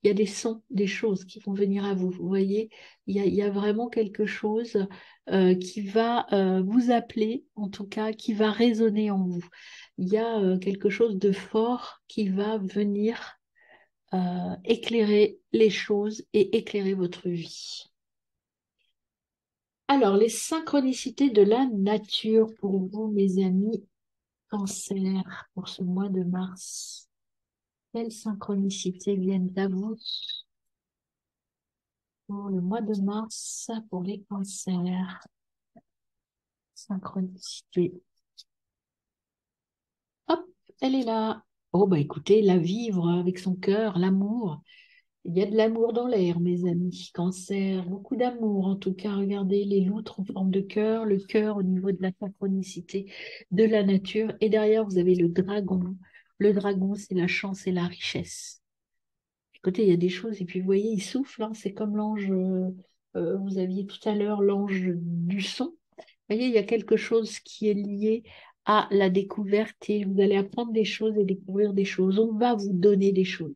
Il y a des sons, des choses qui vont venir à vous. Vous voyez, il y a vraiment quelque chose qui va vous appeler, en tout cas, qui va résonner en vous. Il y a quelque chose de fort qui va venir éclairer les choses et éclairer votre vie. Alors, les synchronicités de la nature pour vous, mes amis Cancer, pour ce mois de mars. Quelles synchronicités viennent à vous? pour le mois de mars, pour les cancers. Synchronicité. Hop, elle est là. Oh, bah écoutez, la vivre avec son cœur, l'amour. Il y a de l'amour dans l'air, mes amis. Cancer, beaucoup d'amour. En tout cas, regardez les loutres en forme de cœur, le cœur au niveau de la synchronicité de la nature. Et derrière, vous avez le dragon. Le dragon, c'est la chance et la richesse. Écoutez, il y a des choses, et puis vous voyez, il souffle, hein, c'est comme l'ange, vous aviez tout à l'heure l'ange du son. Vous voyez, il y a quelque chose qui est lié à la découverte et vous allez apprendre des choses et découvrir des choses. On va vous donner des choses.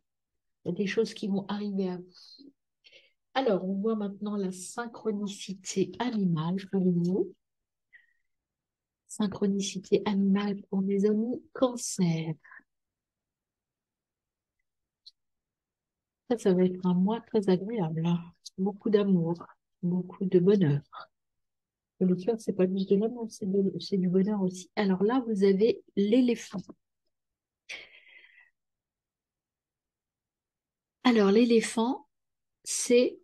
Il y a des choses qui vont arriver à vous. Alors, on voit maintenant la synchronicité animale pour vous. Synchronicité animale pour mes amis cancer. Ça va être un mois très agréable, hein. Beaucoup d'amour, beaucoup de bonheur. Le cœur, c'est pas juste de l'amour, c'est du bonheur aussi. Alors là, vous avez l'éléphant. Alors, l'éléphant, c'est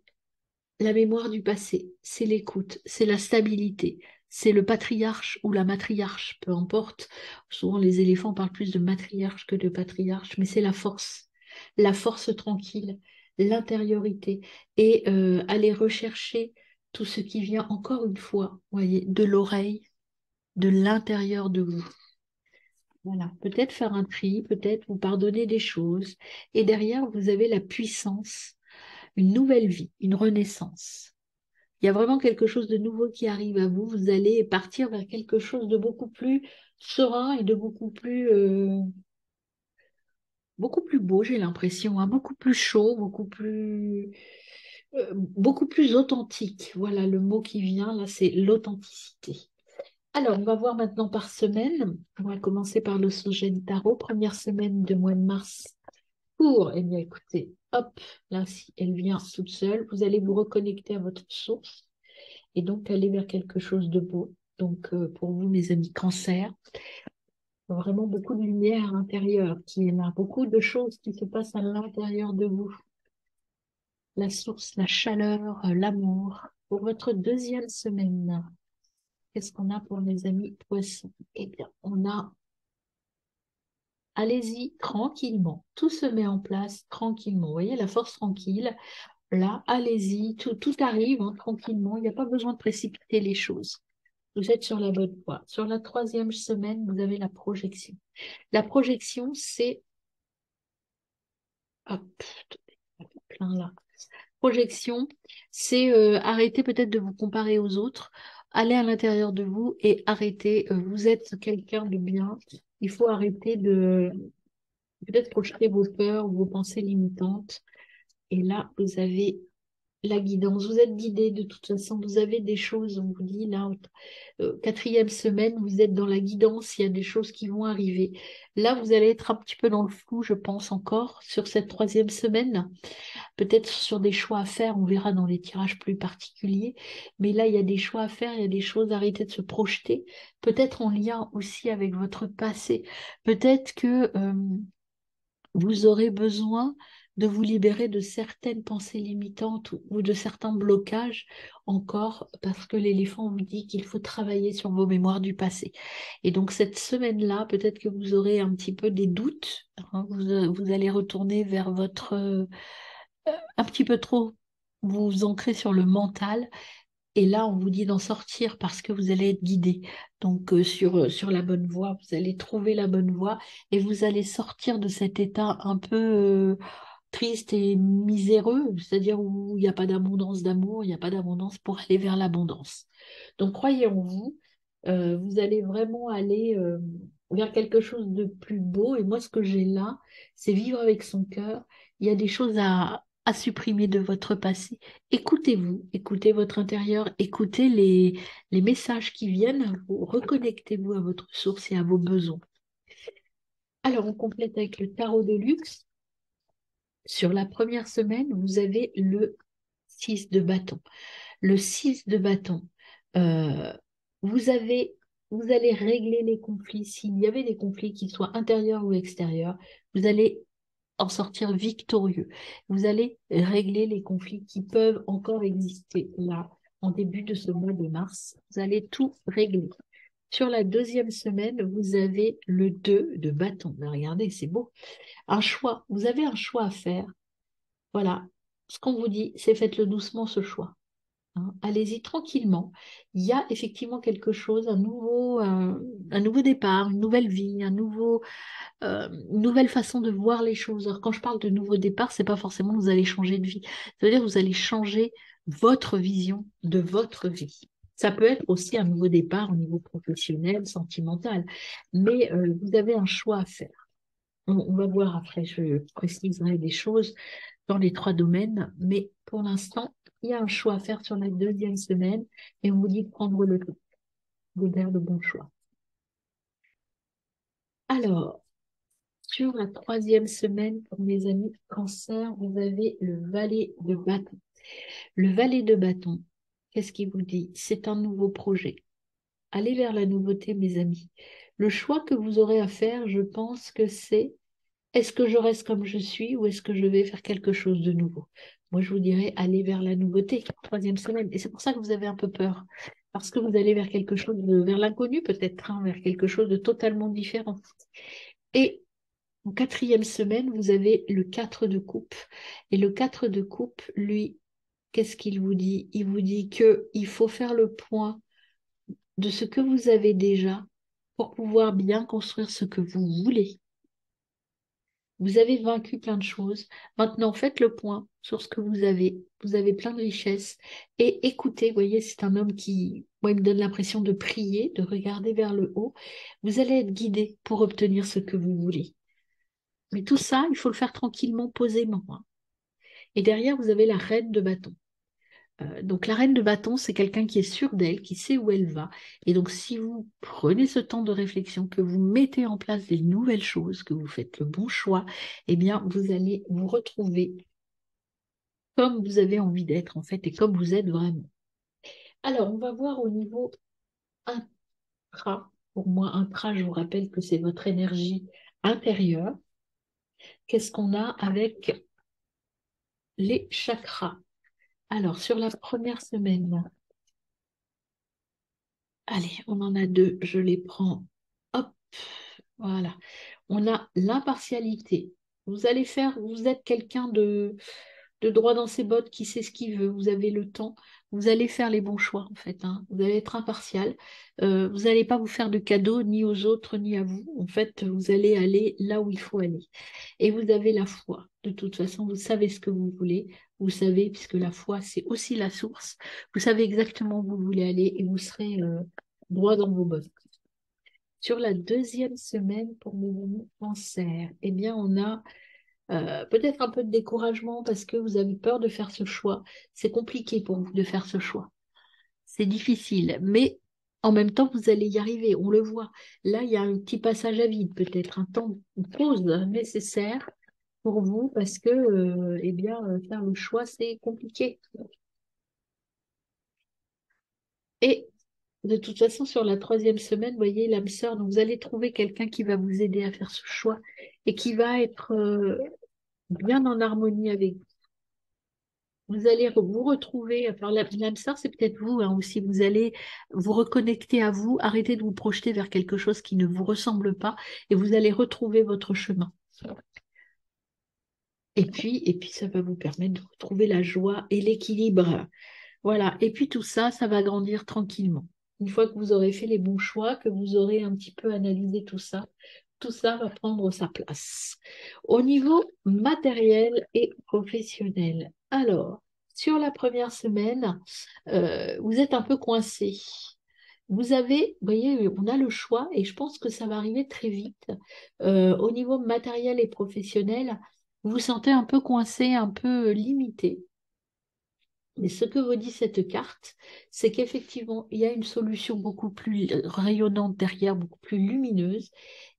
la mémoire du passé, c'est l'écoute, c'est la stabilité, c'est le patriarche ou la matriarche, peu importe. Souvent, les éléphants parlent plus de matriarche que de patriarche, mais c'est la force tranquille, l'intériorité et aller rechercher tout ce qui vient encore une fois, voyez, de l'oreille, de l'intérieur de vous. Voilà, peut-être faire un tri, peut-être vous pardonner des choses. Et derrière, vous avez la puissance, une nouvelle vie, une renaissance. Il y a vraiment quelque chose de nouveau qui arrive à vous. Vous allez partir vers quelque chose de beaucoup plus serein et de beaucoup plus beau, j'ai l'impression, hein, beaucoup plus chaud, beaucoup plus authentique. Voilà le mot qui vient là, c'est l'authenticité. Alors, on va voir maintenant par semaine. On va commencer par le Sogène Tarot, première semaine de mois de mars. Eh bien, écoutez, hop, là, si elle vient toute seule, vous allez vous reconnecter à votre source et donc aller vers quelque chose de beau. Donc, pour vous, mes amis cancer, vraiment beaucoup de lumière intérieure qui est là, beaucoup de choses qui se passent à l'intérieur de vous. La source, la chaleur, l'amour. Pour votre deuxième semaine, qu'est-ce qu'on a pour mes amis poissons? Eh bien, on a allez-y tranquillement. Tout se met en place tranquillement. Vous voyez, la force tranquille. Là, allez-y. Tout arrive hein, tranquillement. Il n'y a pas besoin de précipiter les choses. Vous êtes sur la bonne voie. Sur la troisième semaine, vous avez la projection. La projection, c'est... Hop, plein là. Projection, c'est arrêter peut-être de vous comparer aux autres, aller à l'intérieur de vous et arrêter. Vous êtes quelqu'un de bien. Il faut arrêter de peut-être projeter vos peurs, vos pensées limitantes. Et là, vous avez la guidance. Vous êtes guidé de toute façon. Vous avez des choses, on vous dit là, quatrième semaine, vous êtes dans la guidance. Il y a des choses qui vont arriver. Là, vous allez être un petit peu dans le flou, je pense encore, sur cette troisième semaine. Peut-être sur des choix à faire, on verra dans les tirages plus particuliers. Mais là, il y a des choix à faire, il y a des choses, arrêter de se projeter. Peut-être en lien aussi avec votre passé. Peut-être que vous aurez besoin de vous libérer de certaines pensées limitantes ou de certains blocages encore parce que l'éléphant vous dit qu'il faut travailler sur vos mémoires du passé. Et donc cette semaine-là, peut-être que vous aurez un petit peu des doutes, hein, vous allez retourner vers votre un petit peu trop vous ancrer sur le mental et là, on vous dit d'en sortir parce que vous allez être guidé. Donc, sur la bonne voie, vous allez trouver la bonne voie et vous allez sortir de cet état un peu triste et miséreux, c'est-à-dire où il n'y a pas d'abondance d'amour, il n'y a pas d'abondance pour aller vers l'abondance. Donc, croyez en vous. Vous allez vraiment aller vers quelque chose de plus beau. Et moi, ce que j'ai là, c'est vivre avec son cœur. Il y a des choses à supprimer de votre passé. Écoutez-vous, écoutez votre intérieur, écoutez les messages qui viennent à vous, reconnectez-vous à votre source et à vos besoins. Alors, on complète avec le tarot de luxe. Sur la première semaine, vous avez le 6 de bâton. Le 6 de bâton, euh, vous avez, vous allez régler les conflits. S'il y avait des conflits, qu'ils soient intérieurs ou extérieurs, vous allez en sortir victorieux. Vous allez régler les conflits qui peuvent encore exister là, en début de ce mois de mars. Vous allez tout régler. Sur la deuxième semaine, vous avez le 2 de bâton. Mais regardez, c'est beau. Un choix. Vous avez un choix à faire. Voilà. Ce qu'on vous dit, c'est faites-le doucement, ce choix. Hein. Allez-y tranquillement. Il y a effectivement quelque chose, un nouveau départ, une nouvelle vie, une nouvelle façon de voir les choses. Alors, quand je parle de nouveau départ, c'est pas forcément que vous allez changer de vie. Ça veut dire que vous allez changer votre vision de votre vie. Ça peut être aussi un nouveau départ au niveau professionnel, sentimental, mais vous avez un choix à faire. On va voir après, je préciserai des choses dans les trois domaines, mais pour l'instant, il y a un choix à faire sur la deuxième semaine et on vous dit de prendre le temps, de faire le bon choix. Alors, sur la troisième semaine, pour mes amis cancer, vous avez le valet de bâton. Le valet de bâton, qu'est-ce qu'il vous dit? C'est un nouveau projet. Allez vers la nouveauté, mes amis. Le choix que vous aurez à faire, je pense que c'est est-ce que je reste comme je suis ou est-ce que je vais faire quelque chose de nouveau? Moi, je vous dirais aller vers la nouveauté, troisième semaine. Et c'est pour ça que vous avez un peu peur. Parce que vous allez vers quelque chose vers l'inconnu peut-être, hein, vers quelque chose de totalement différent. Et en quatrième semaine, vous avez le 4 de coupe. Et le 4 de coupe, lui, qu'est-ce qu'il vous dit? Il vous dit que il faut faire le point de ce que vous avez déjà pour pouvoir bien construire ce que vous voulez. Vous avez vaincu plein de choses. Maintenant, faites le point sur ce que vous avez. Vous avez plein de richesses. Et écoutez, vous voyez, c'est un homme qui, moi, il me donne l'impression de prier, de regarder vers le haut. Vous allez être guidé pour obtenir ce que vous voulez. Mais tout ça, il faut le faire tranquillement, posément. Hein. Et derrière, vous avez la reine de bâton. Donc la reine de bâton, c'est quelqu'un qui est sûr d'elle, qui sait où elle va. Et donc si vous prenez ce temps de réflexion, que vous mettez en place des nouvelles choses, que vous faites le bon choix, eh bien vous allez vous retrouver comme vous avez envie d'être en fait et comme vous êtes vraiment. Alors on va voir au niveau intra. Pour moi, intra, je vous rappelle que c'est votre énergie intérieure. Qu'est-ce qu'on a avec les chakras? Alors sur la première semaine, allez, on en a deux, je les prends. Hop, voilà. On a l'impartialité. Vous êtes quelqu'un de droit dans ses bottes, qui sait ce qu'il veut. Vous avez le temps. Vous allez faire les bons choix, en fait. Hein. Vous allez être impartial. Vous n'allez pas vous faire de cadeaux, ni aux autres, ni à vous. En fait, vous allez aller là où il faut aller. Et vous avez la foi. De toute façon, vous savez ce que vous voulez. Vous savez, puisque la foi, c'est aussi la source. Vous savez exactement où vous voulez aller et vous serez droit dans vos bottes. Sur la deuxième semaine pour mes amis cancer, eh bien, on a peut-être un peu de découragement parce que vous avez peur de faire ce choix. C'est compliqué pour vous de faire ce choix. C'est difficile, mais en même temps, vous allez y arriver. On le voit. Là, il y a un petit passage à vide, peut-être un temps, une pause nécessaire pour vous parce que, eh bien, faire le choix, c'est compliqué. Et de toute façon, sur la troisième semaine, vous voyez l'âme sœur, donc vous allez trouver quelqu'un qui va vous aider à faire ce choix et qui va être bien en harmonie avec vous. Vous allez vous retrouver, alors l'âme sœur, c'est peut-être vous hein, aussi, vous allez vous reconnecter à vous, arrêter de vous projeter vers quelque chose qui ne vous ressemble pas et vous allez retrouver votre chemin. Et puis ça va vous permettre de retrouver la joie et l'équilibre. Voilà. Et puis tout ça, ça va grandir tranquillement. Une fois que vous aurez fait les bons choix, que vous aurez un petit peu analysé tout ça va prendre sa place. Au niveau matériel et professionnel. Alors, sur la première semaine, vous êtes un peu coincé. Vous voyez, on a le choix et je pense que ça va arriver très vite. Au niveau matériel et professionnel, vous vous sentez un peu coincé, un peu limité. Mais ce que vous dit cette carte, c'est qu'effectivement, il y a une solution beaucoup plus rayonnante derrière, beaucoup plus lumineuse,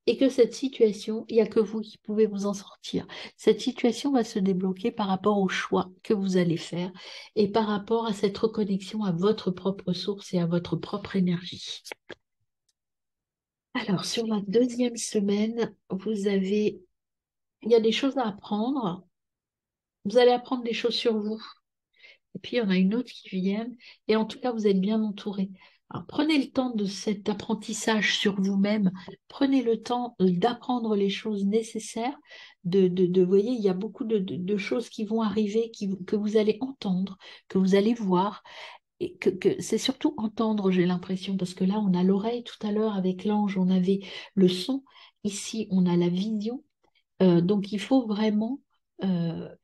et que cette situation, il n'y a que vous qui pouvez vous en sortir. Cette situation va se débloquer par rapport au choix que vous allez faire et par rapport à cette reconnexion à votre propre source et à votre propre énergie. Alors, sur la deuxième semaine, vous avez Il y a des choses à apprendre. Vous allez apprendre des choses sur vous. Et puis, il y en a une autre qui vient. Et en tout cas, vous êtes bien entouré. Alors, prenez le temps de cet apprentissage sur vous-même. Prenez le temps d'apprendre les choses nécessaires. Vous voyez, il y a beaucoup de choses qui vont arriver, que vous allez entendre, que vous allez voir. Et que c'est surtout entendre, j'ai l'impression, parce que là, on a l'oreille tout à l'heure avec l'ange, on avait le son. Ici, on a la vision. Donc, il faut vraiment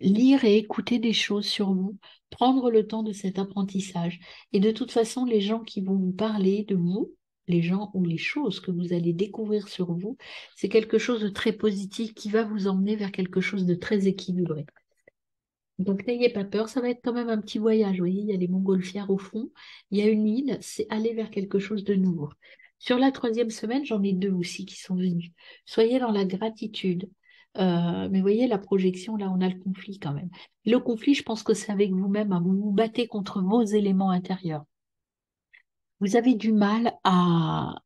lire et écouter des choses sur vous, prendre le temps de cet apprentissage. Et de toute façon, les gens qui vont vous parler de vous, les gens ou les choses que vous allez découvrir sur vous, c'est quelque chose de très positif qui va vous emmener vers quelque chose de très équilibré. Donc, n'ayez pas peur, ça va être quand même un petit voyage. Vous voyez, il y a les montgolfières au fond, il y a une île, c'est aller vers quelque chose de nouveau. Sur la troisième semaine, j'en ai deux aussi qui sont venus. Soyez dans la gratitude. Mais vous voyez, la projection, là, on a le conflit quand même. Le conflit, je pense que c'est avec vous-même, hein. Vous vous battez contre vos éléments intérieurs. Vous avez du mal à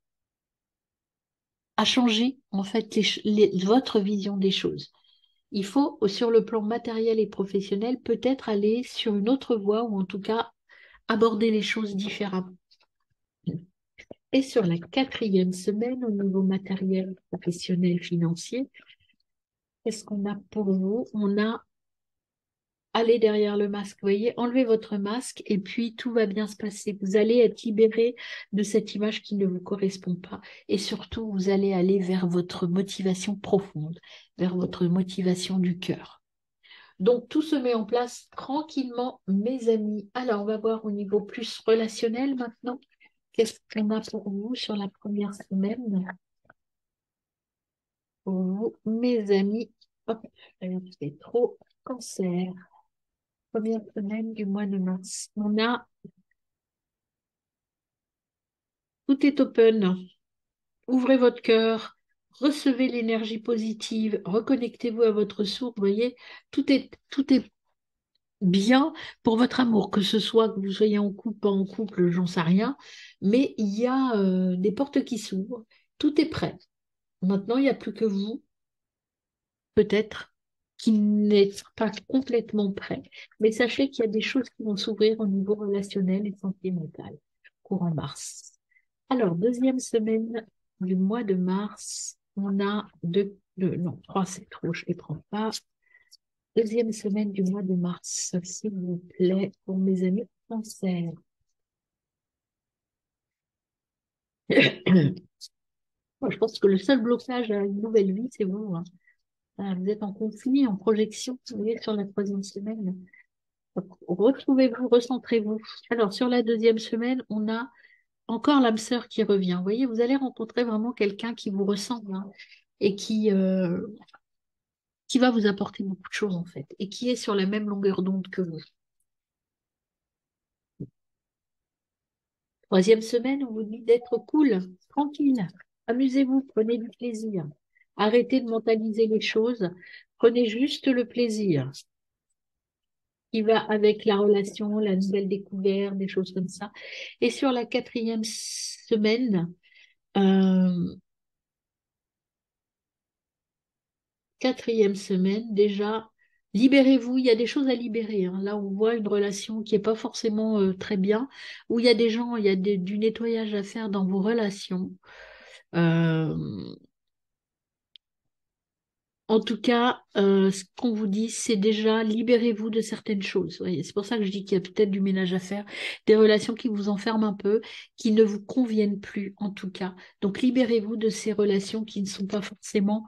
changer, en fait, votre vision des choses. Il faut, sur le plan matériel et professionnel, peut-être aller sur une autre voie ou en tout cas aborder les choses différemment. Et sur la quatrième semaine, au niveau matériel, professionnel, financier, qu'est-ce qu'on a pour vous? On a aller derrière le masque, vous voyez, enlevez votre masque et puis tout va bien se passer. Vous allez être libéré de cette image qui ne vous correspond pas et surtout, vous allez aller vers votre motivation profonde, vers votre motivation du cœur. Donc, tout se met en place tranquillement, mes amis. Alors, on va voir au niveau plus relationnel maintenant. Qu'est-ce qu'on a pour vous sur la première semaine? Pour vous, mes amis. Hop, c'est trop cancer. Première semaine du mois de mars. On a tout est open. Ouvrez votre cœur. Recevez l'énergie positive. Reconnectez-vous à votre source. Vous voyez, tout est bien pour votre amour, que ce soit que vous soyez en couple, pas en couple, j'en sais rien, mais il y a des portes qui s'ouvrent, tout est prêt. Maintenant, il n'y a plus que vous, peut-être, qui n'êtes pas complètement prêt, mais sachez qu'il y a des choses qui vont s'ouvrir au niveau relationnel et sentimental, courant mars. Alors, deuxième semaine du mois de mars, on a non, trois, c'est trop, je ne les prends pas. Deuxième semaine du mois de mars, s'il vous plaît, pour mes amis cancer. Moi, je pense que le seul blocage à une nouvelle vie, c'est vous, hein. Vous êtes en conflit, en projection, vous voyez, sur la troisième semaine. Retrouvez-vous, recentrez-vous. Alors, sur la deuxième semaine, on a encore l'âme sœur qui revient. Vous voyez, vous allez rencontrer vraiment quelqu'un qui vous ressemble, hein, et qui va vous apporter beaucoup de choses, en fait, et qui est sur la même longueur d'onde que vous. Troisième semaine, on vous dit d'être cool, tranquille, amusez-vous, prenez du plaisir. Arrêtez de mentaliser les choses, prenez juste le plaisir qui va avec la relation, la nouvelle découverte, des choses comme ça. Et sur la euh, quatrième semaine, déjà, libérez-vous, il y a des choses à libérer, hein. Là, on voit une relation qui n'est pas forcément très bien, où il y a des gens, il y a du nettoyage à faire dans vos relations. Euh, En tout cas, ce qu'on vous dit, c'est déjà libérez-vous de certaines choses. Vous voyez, c'est pour ça que je dis qu'il y a peut-être du ménage à faire, des relations qui vous enferment un peu, qui ne vous conviennent plus en tout cas. Donc libérez-vous de ces relations qui ne sont pas forcément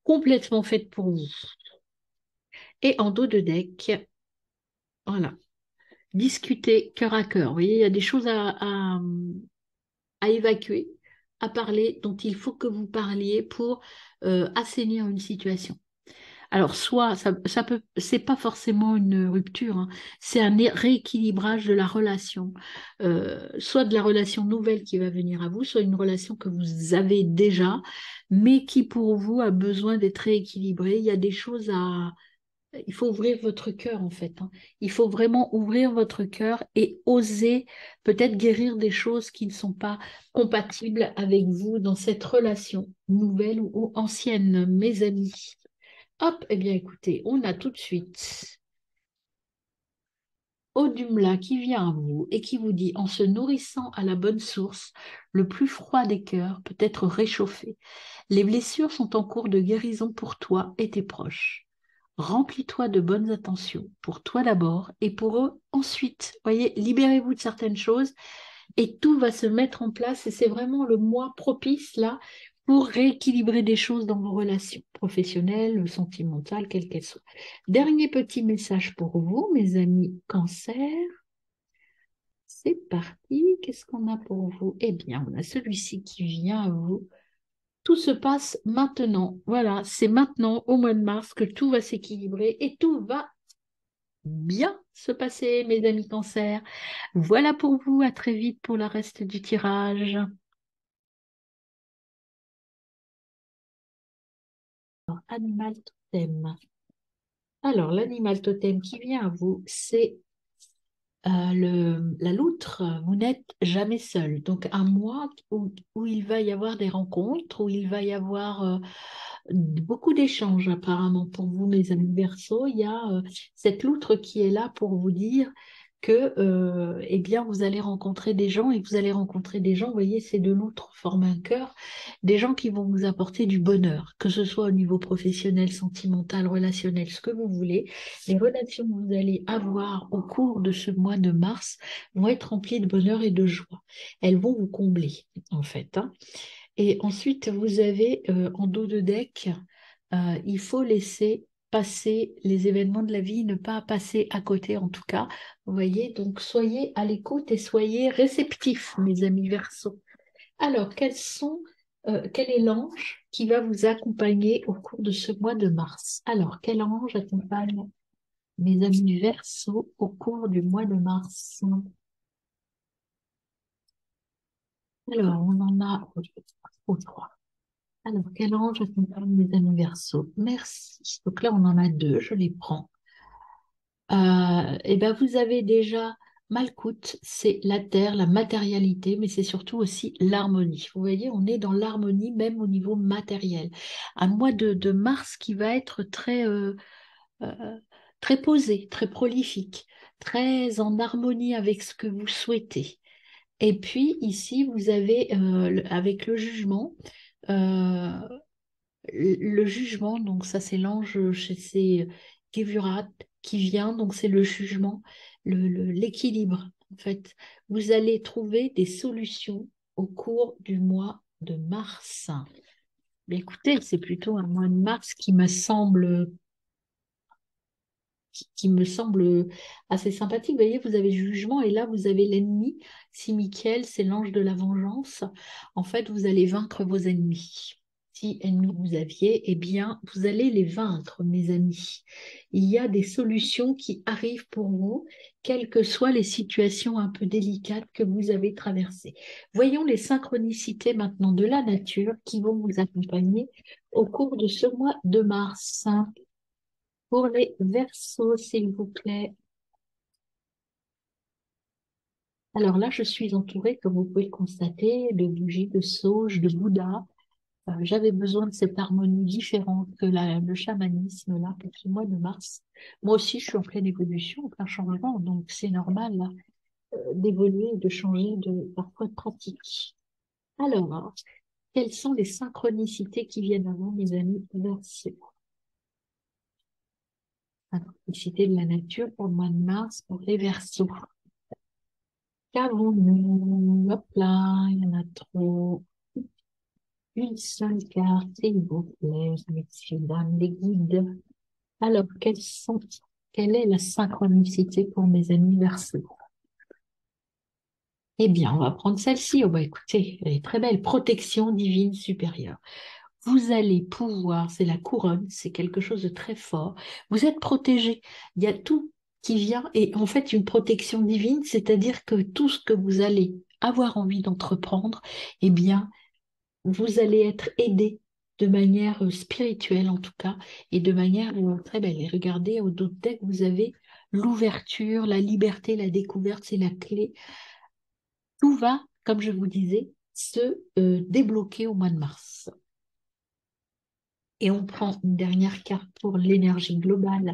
complètement faites pour vous. Et en dos de deck, voilà, discutez cœur à cœur. Vous voyez, il y a des choses à évacuer, à parler, dont il faut que vous parliez pour assainir une situation. Alors, soit ça peut, c'est pas forcément une rupture, hein, c'est un rééquilibrage de la relation, soit de la relation nouvelle qui va venir à vous, soit une relation que vous avez déjà, mais qui pour vous a besoin d'être rééquilibrée. Il y a des choses il faut ouvrir votre cœur en fait, hein. Il faut vraiment ouvrir votre cœur et oser peut-être guérir des choses qui ne sont pas compatibles avec vous dans cette relation nouvelle ou ancienne, mes amis. Hop, eh bien écoutez, on a tout de suite Odumla qui vient à vous et qui vous dit, en se nourrissant à la bonne source, le plus froid des cœurs peut être réchauffé. Les blessures sont en cours de guérison pour toi et tes proches. Remplis-toi de bonnes intentions, pour toi d'abord et pour eux ensuite. Voyez, libérez-vous de certaines choses et tout va se mettre en place et c'est vraiment le mois propice là pour rééquilibrer des choses dans vos relations professionnelles, sentimentales, quelles qu'elles soient. Dernier petit message pour vous, mes amis Cancer. C'est parti. Qu'est-ce qu'on a pour vous? Eh bien, on a celui-ci qui vient à vous. Tout se passe maintenant. Voilà, c'est maintenant, au mois de mars, que tout va s'équilibrer et tout va bien se passer, mes amis Cancer. Voilà pour vous. À très vite pour le reste du tirage. Animal totem. Alors, l'animal totem qui vient à vous, c'est la loutre. Vous n'êtes jamais seul. Donc, un mois où il va y avoir des rencontres, où il va y avoir beaucoup d'échanges apparemment pour vous, mes amis Verseau. Il y a cette loutre qui est là pour vous dire que eh bien, vous allez rencontrer des gens et vous allez rencontrer des gens, vous voyez, ces deux loutres forment un cœur, des gens qui vont vous apporter du bonheur, que ce soit au niveau professionnel, sentimental, relationnel, ce que vous voulez. Les relations que vous allez avoir au cours de ce mois de mars vont être remplies de bonheur et de joie. Elles vont vous combler, en fait, hein. Et ensuite, vous avez en dos de deck, il faut laisser passer les événements de la vie, ne pas passer à côté en tout cas. Vous voyez, donc soyez à l'écoute et soyez réceptifs, mes amis Verseaux. Alors, quel est l'ange qui va vous accompagner au cours de ce mois de mars? Alors, quel ange accompagne mes amis Verseaux au cours du mois de mars? Alors, on en a trois. Alors, quel ange accompagne mes amis Verseaux? Merci. Donc là, on en a deux, je les prends. Eh bien, vous avez déjà Malkout, c'est la terre, la matérialité, mais c'est surtout aussi l'harmonie. Vous voyez, on est dans l'harmonie même au niveau matériel. Un mois de mars qui va être euh, très posé, très prolifique, très en harmonie avec ce que vous souhaitez. Et puis ici, vous avez avec le jugement. euh, le jugement, donc ça c'est l'ange chez ces Gevurat qui vient, donc c'est le jugement, l'équilibre. En fait, vous allez trouver des solutions au cours du mois de mars. Mais écoutez, c'est plutôt un mois de mars qui me semble assez sympathique. Vous voyez, vous avez jugement et là, vous avez l'ennemi. Si Michael, c'est l'ange de la vengeance, en fait, vous allez vaincre vos ennemis. Si ennemis vous aviez, eh bien, vous allez les vaincre, mes amis. Il y a des solutions qui arrivent pour vous, quelles que soient les situations un peu délicates que vous avez traversées. Voyons les synchronicités maintenant de la nature qui vont vous accompagner au cours de ce mois de mars. Pour les versos, s'il vous plaît. Alors là, je suis entourée, comme vous pouvez le constater, de bougies, de sauge, de Bouddha. J'avais besoin de cette harmonie différente que le chamanisme, là, pour ce mois de mars. Moi aussi, je suis en pleine évolution, en plein changement, donc c'est normal, là, d'évoluer et de changer parfois de pratique. Alors, quelles sont les synchronicités qui viennent avant, mes amis Verseaux? Synchronicité de la nature pour le mois de mars, pour les Verseaux. Qu'avons-nous? Hop là, il y en a trop. Une seule carte, s'il vous plaît, messieurs, dames, les guides. Alors, quelle est la synchronicité pour mes amis Verseaux? Eh bien, on va prendre celle-ci. Oh, bah, écoutez, elle est très belle. Protection divine supérieure. Vous allez pouvoir, c'est la couronne, c'est quelque chose de très fort. Vous êtes protégé. Il y a tout qui vient et en fait une protection divine, c'est-à-dire que tout ce que vous allez avoir envie d'entreprendre, eh bien, vous allez être aidé de manière spirituelle en tout cas et de manière très belle. Et regardez, au dos de deck, vous avez l'ouverture, la liberté, la découverte, c'est la clé. Tout va, comme je vous disais, se débloquer au mois de mars. Et on prend une dernière carte pour l'énergie globale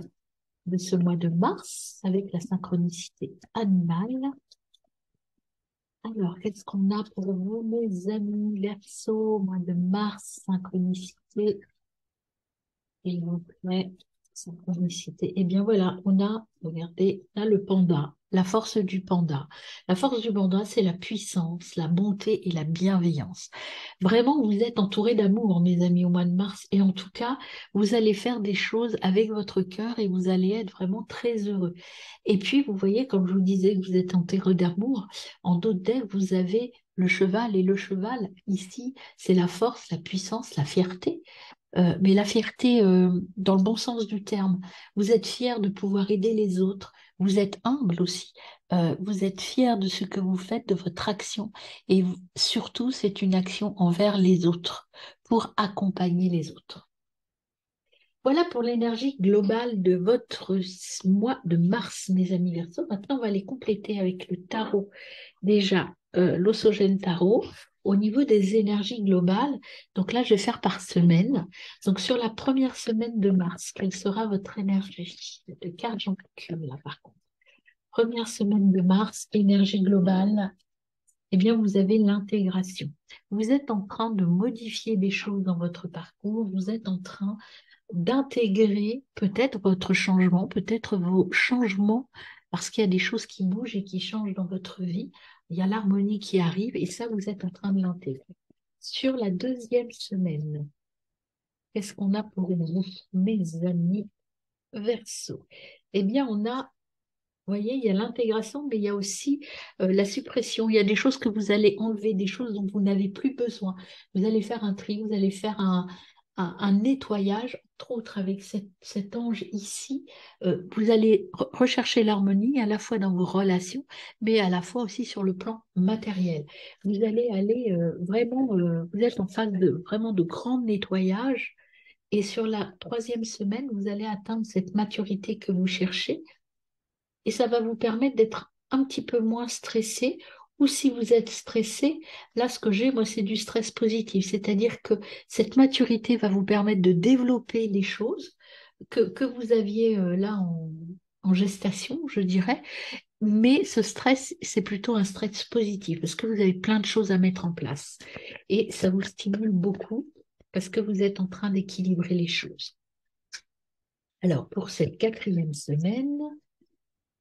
de ce mois de mars avec la synchronicité animale. Alors, qu'est-ce qu'on a pour vous, mes amis Verseau, mois de mars, synchronicité, s'il vous plaît, synchronicité. Eh bien voilà, on a, regardez, là le panda, la force du panda. La force du panda, c'est la puissance, la bonté et la bienveillance. Vraiment, vous êtes entouré d'amour, mes amis, au mois de mars. Et en tout cas, vous allez faire des choses avec votre cœur et vous allez être vraiment très heureux. Et puis, vous voyez, comme je vous disais que vous êtes enterré d'amour, en d'autres decks, vous avez le cheval. Et le cheval, ici, c'est la force, la puissance, la fierté. Mais la fierté, dans le bon sens du terme. Vous êtes fier de pouvoir aider les autres. Vous êtes humble aussi. Vous êtes fier de ce que vous faites, de votre action. Et surtout, c'est une action envers les autres, pour accompagner les autres. Voilà pour l'énergie globale de votre mois de mars, mes amis Verseaux. Maintenant, on va les compléter avec le tarot. Déjà, l'Osogène Tarot, au niveau des énergies globales, donc là, je vais faire par semaine. Donc, sur la première semaine de mars, quelle sera votre énergie? De carte, j'en calcule là, par contre. Première semaine de mars, énergie globale, eh bien, vous avez l'intégration. Vous êtes en train de modifier des choses dans votre parcours, vous êtes en train d'intégrer peut-être votre changement, peut-être vos changements, parce qu'il y a des choses qui bougent et qui changent dans votre vie. Il y a l'harmonie qui arrive et ça, vous êtes en train de l'intégrer. Sur la deuxième semaine, qu'est-ce qu'on a pour vous, mes amis Verseau? Eh bien, on a, vous voyez, il y a l'intégration, mais il y a aussi la suppression. Il y a des choses que vous allez enlever, des choses dont vous n'avez plus besoin. Vous allez faire un tri, vous allez faire un nettoyage, entre autres avec cet ange ici. Vous allez rechercher l'harmonie à la fois dans vos relations, mais à la fois aussi sur le plan matériel. Vous allez aller vraiment, vous êtes en phase de vraiment de grand nettoyage. Et sur la troisième semaine, vous allez atteindre cette maturité que vous cherchez et ça va vous permettre d'être un petit peu moins stressé. Ou si vous êtes stressé, là, ce que j'ai, moi, c'est du stress positif. C'est-à-dire que cette maturité va vous permettre de développer des choses que vous aviez là en gestation, je dirais. Mais ce stress, c'est plutôt un stress positif parce que vous avez plein de choses à mettre en place. Et ça vous stimule beaucoup parce que vous êtes en train d'équilibrer les choses. Alors, pour cette quatrième semaine,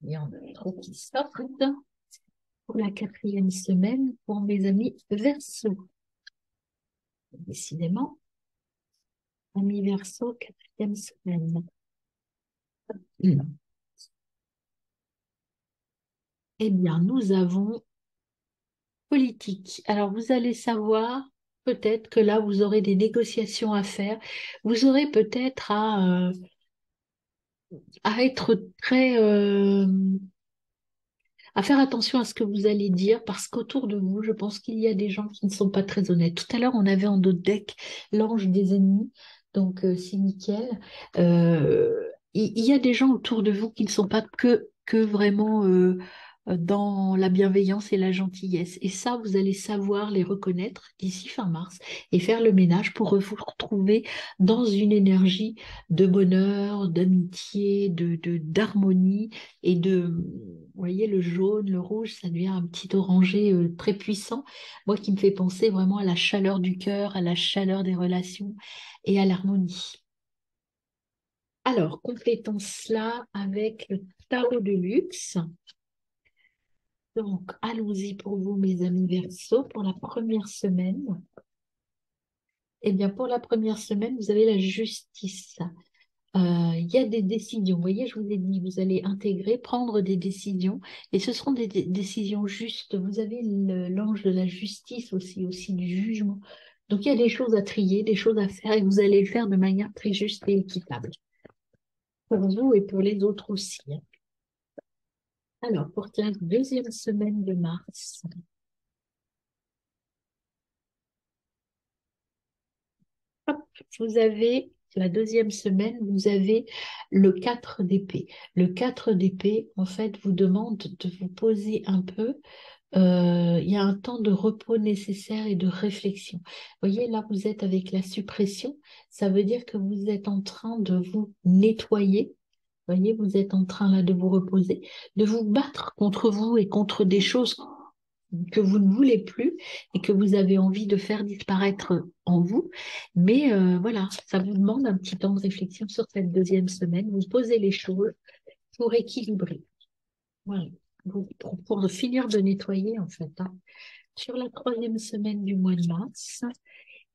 il y en a trop qui sortent. Pour la quatrième semaine, pour mes amis Verseau. Décidément, amis Verseau, quatrième semaine. Eh bien, nous avons politique. Alors, vous allez savoir peut-être que là, vous aurez des négociations à faire. Vous aurez peut-être à être très, à faire attention à ce que vous allez dire parce qu'autour de vous, je pense qu'il y a des gens qui ne sont pas très honnêtes. Tout à l'heure, on avait en d'autres deck l'ange des ennemis, donc c'est nickel. Euh, il y a des gens autour de vous qui ne sont pas que vraiment dans la bienveillance et la gentillesse. Et ça, vous allez savoir les reconnaître d'ici fin mars et faire le ménage pour vous retrouver dans une énergie de bonheur, d'amitié, d'harmonie et vous voyez, le jaune, le rouge, ça devient un petit orangé très puissant. Moi, qui me fait penser vraiment à la chaleur du cœur, à la chaleur des relations et à l'harmonie. Alors, complétons cela avec le tarot de luxe. Donc, allons-y pour vous, mes amis Verseau, pour la première semaine. Eh bien, pour la première semaine, vous avez la justice. Il y a des décisions. Vous voyez, je vous ai dit, vous allez intégrer, prendre des décisions, et ce seront des décisions justes. Vous avez l'ange de la justice aussi du jugement. Donc, il y a des choses à trier, des choses à faire, et vous allez le faire de manière très juste et équitable. Pour vous et pour les autres aussi, hein. Alors, pour la deuxième semaine de mars, hop, vous avez la deuxième semaine, vous avez le 4 d'épée. Le 4 d'épée, en fait, vous demande de vous poser un peu il y a un temps de repos nécessaire et de réflexion. Vous voyez, là, vous êtes avec la suppression. Ça veut dire que vous êtes en train de vous nettoyer. Vous voyez, vous êtes en train là de vous reposer, de vous battre contre vous et contre des choses que vous ne voulez plus et que vous avez envie de faire disparaître en vous. Mais voilà, ça vous demande un petit temps de réflexion sur cette deuxième semaine. Vous posez les choses pour équilibrer. Voilà. Pour finir de nettoyer, en fait, hein. Sur la troisième semaine du mois de mars,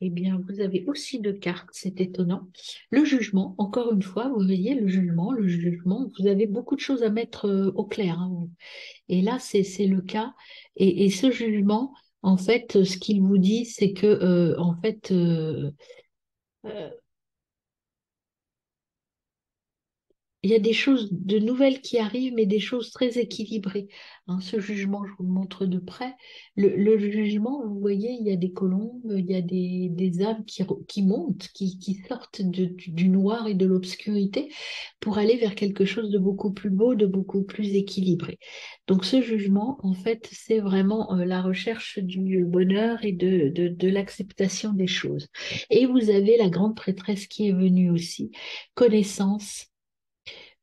eh bien, vous avez aussi deux cartes, c'est étonnant. Le jugement, encore une fois, vous voyez, le jugement, vous avez beaucoup de choses à mettre au clair, hein. Et là, c'est le cas. Et ce jugement, en fait, ce qu'il vous dit, c'est que, en fait, euh, il y a des choses de nouvelles qui arrivent, mais des choses très équilibrées, hein. Ce jugement, je vous le montre de près. Le jugement, vous voyez, il y a des colombes, il y a des âmes qui montent, qui sortent du noir et de l'obscurité pour aller vers quelque chose de beaucoup plus beau, de beaucoup plus équilibré. Donc ce jugement, en fait, c'est vraiment la recherche du bonheur et de l'acceptation des choses. Et vous avez la grande prêtresse qui est venue aussi, connaissance.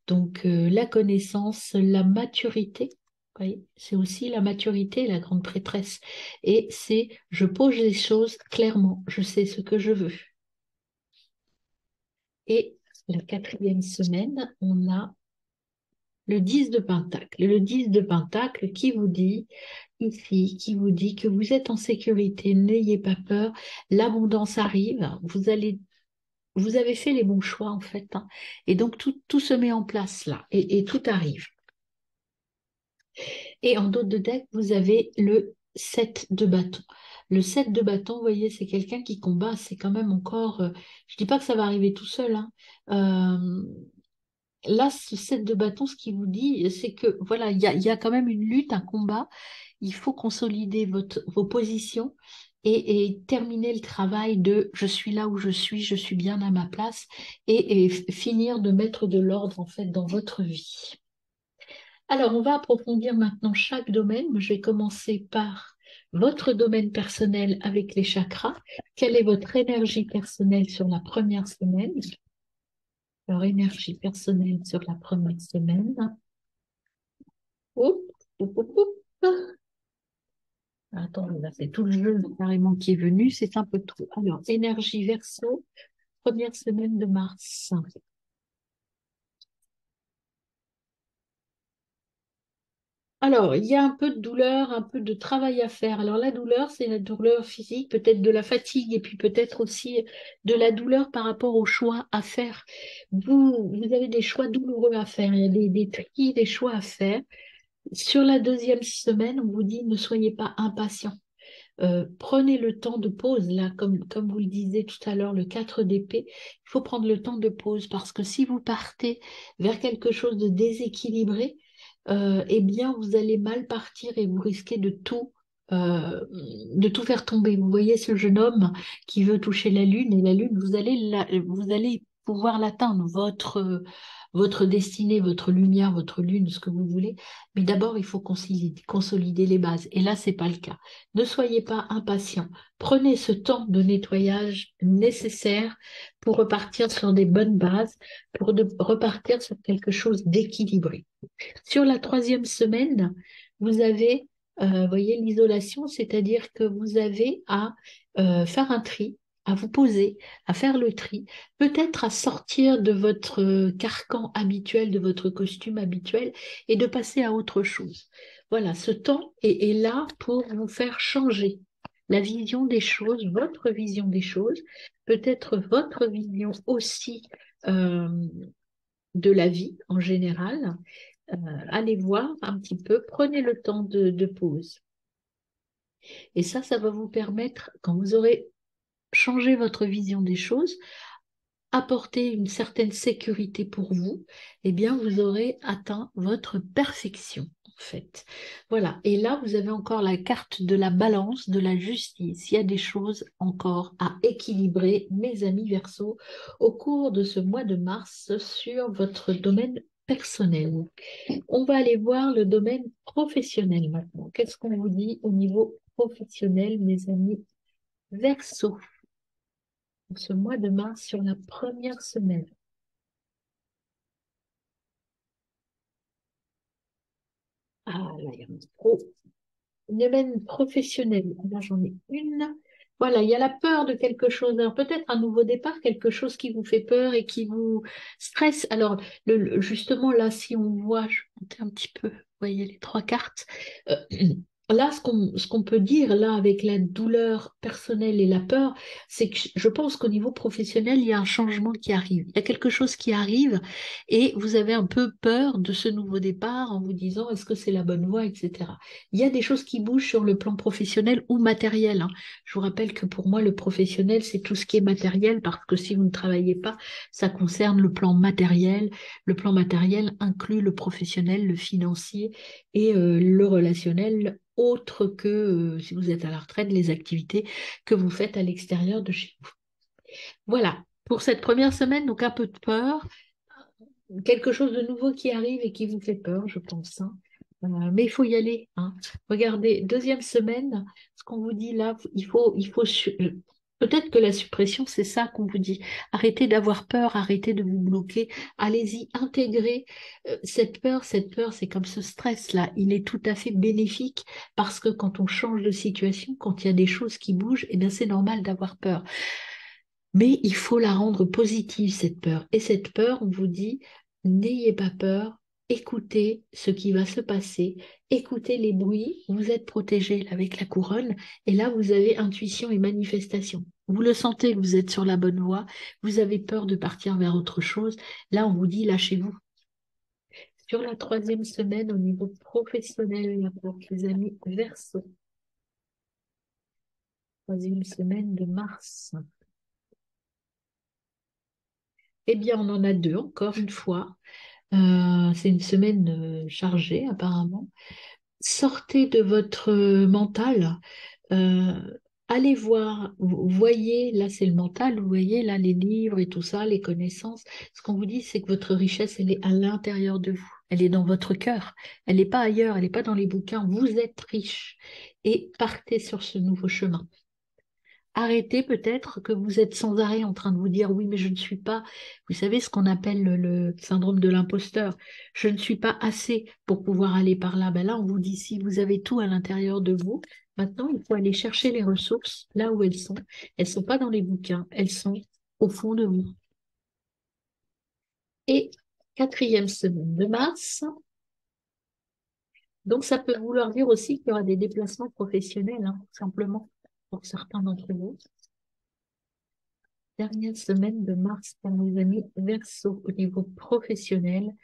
Donc, la connaissance, la maturité, oui, c'est aussi la maturité, la grande prêtresse. Et c'est, je pose les choses clairement, je sais ce que je veux. Et la quatrième semaine, on a le 10 de Pentacle. Le 10 de Pentacle qui vous dit, ici, qui vous dit que vous êtes en sécurité, n'ayez pas peur, l'abondance arrive, vous avez fait les bons choix en fait, hein. Et donc tout se met en place là, et tout arrive. Et en dos de deck, vous avez le 7 de bâton. Le 7 de bâton, vous voyez, c'est quelqu'un qui combat, c'est quand même encore... je dis pas que ça va arriver tout seul, hein. Euh, Là, ce 7 de bâton, ce qu'il vous dit, c'est que voilà, il y a quand même une lutte, un combat. Il faut consolider vos positions et terminer le travail de je suis là où je suis bien à ma place et finir de mettre de l'ordre en fait dans votre vie. Alors, on va approfondir maintenant chaque domaine. Je vais commencer par votre domaine personnel avec les chakras. Quelle est votre énergie personnelle sur la première semaine? Leur énergie personnelle sur la première semaine. Oup, oup, oup, oup. Attends, là, c'est tout le jeu carrément qui est venu. C'est un peu trop. Alors, énergie verso, première semaine de mars. Alors, il y a un peu de douleur, un peu de travail à faire. Alors, la douleur, c'est la douleur physique, peut-être de la fatigue et puis peut-être aussi de la douleur par rapport aux choix à faire. Vous avez des choix douloureux à faire. Il y a des tri, des choix à faire. Sur la deuxième semaine, on vous dit ne soyez pas impatient. Prenez le temps de pause, là, comme vous le disiez tout à l'heure, le 4 d'épée, il faut prendre le temps de pause parce que si vous partez vers quelque chose de déséquilibré, eh bien, vous allez mal partir et vous risquez euh, de tout faire tomber. Vous voyez ce jeune homme qui veut toucher la Lune et la Lune, vous allez pouvoir l'atteindre, votre destinée, votre lumière, votre Lune, ce que vous voulez. Mais d'abord, il faut consolider les bases. Et là, c'est pas le cas. Ne soyez pas impatient. Prenez ce temps de nettoyage nécessaire pour repartir sur des bonnes bases, repartir sur quelque chose d'équilibré. Sur la troisième semaine, vous avez, voyez, l'isolation, c'est-à-dire que vous avez à faire un tri, à vous poser, à faire le tri, peut-être à sortir de votre carcan habituel, de votre costume habituel et de passer à autre chose. Voilà, ce temps est là pour vous faire changer la vision des choses, votre vision des choses, peut-être votre vision aussi euh, de la vie en général. Euh, Allez voir un petit peu, prenez le temps de pause. Et ça va vous permettre, quand vous aurez changé votre vision des choses, apporter une certaine sécurité pour vous, eh bien, vous aurez atteint votre perfection, en fait. Voilà. Et là, vous avez encore la carte de la balance, de la justice. Il y a des choses encore à équilibrer, mes amis Verseaux, au cours de ce mois de mars sur votre domaine personnel. On va aller voir le domaine professionnel maintenant. Qu'est-ce qu'on vous dit au niveau professionnel, mes amis Verseau, pour ce mois de mars sur la première semaine? Ah, là, il y en a trop. Une domaine professionnel. Là, j'en ai une. Voilà, il y a la peur de quelque chose. Alors, peut-être un nouveau départ, quelque chose qui vous fait peur et qui vous stresse. Alors, justement, là, si on voit, je vais monter un petit peu, vous voyez les trois cartes. Euh, Là, ce qu'on peut dire, là, avec la douleur personnelle et la peur, c'est que je pense qu'au niveau professionnel, il y a un changement qui arrive. Il y a quelque chose qui arrive et vous avez un peu peur de ce nouveau départ en vous disant, est-ce que c'est la bonne voie, etc. Il y a des choses qui bougent sur le plan professionnel ou matériel, hein. Je vous rappelle que pour moi, le professionnel, c'est tout ce qui est matériel, parce que si vous ne travaillez pas, ça concerne le plan matériel. Le plan matériel inclut le professionnel, le financier et le relationnel, autre que, si vous êtes à la retraite, les activités que vous faites à l'extérieur de chez vous. Voilà, pour cette première semaine, donc un peu de peur, quelque chose de nouveau qui arrive et qui vous fait peur, je pense, hein. Mais il faut y aller, hein. Regardez, deuxième semaine, ce qu'on vous dit là, peut-être que la suppression, c'est ça qu'on vous dit. Arrêtez d'avoir peur, arrêtez de vous bloquer. Allez-y, intégrez cette peur. Cette peur, c'est comme ce stress-là. Il est tout à fait bénéfique parce que quand on change de situation, quand il y a des choses qui bougent, eh bien, c'est normal d'avoir peur. Mais il faut la rendre positive, cette peur. Et cette peur, on vous dit, n'ayez pas peur, écoutez ce qui va se passer, écoutez les bruits, vous êtes protégé là, avec la couronne, et là, vous avez intuition et manifestation. Vous le sentez que vous êtes sur la bonne voie, vous avez peur de partir vers autre chose. Là, on vous dit, lâchez-vous. Sur la troisième semaine, au niveau professionnel, là, pour les amis Verseau, troisième semaine de mars. Eh bien, on en a deux, encore une fois. C'est une semaine chargée apparemment. Sortez de votre mental. euh, Allez voir, vous voyez, là c'est le mental, vous voyez là les livres et tout ça, les connaissances. Ce qu'on vous dit, c'est que votre richesse, elle est à l'intérieur de vous. Elle est dans votre cœur. Elle n'est pas ailleurs, elle n'est pas dans les bouquins. Vous êtes riche. Et partez sur ce nouveau chemin. Arrêtez peut-être que vous êtes sans arrêt en train de vous dire oui, mais je ne suis pas, vous savez ce qu'on appelle le syndrome de l'imposteur. Je ne suis pas assez pour pouvoir aller par là. Ben là, on vous dit si vous avez tout à l'intérieur de vous. Maintenant, il faut aller chercher les ressources là où elles sont. Elles sont pas dans les bouquins, elles sont au fond de vous. Et quatrième semaine de mars. Donc, ça peut vouloir dire aussi qu'il y aura des déplacements professionnels, hein, tout simplement, pour certains d'entre vous. Dernière semaine de mars pour mes amis Verseau au niveau professionnel.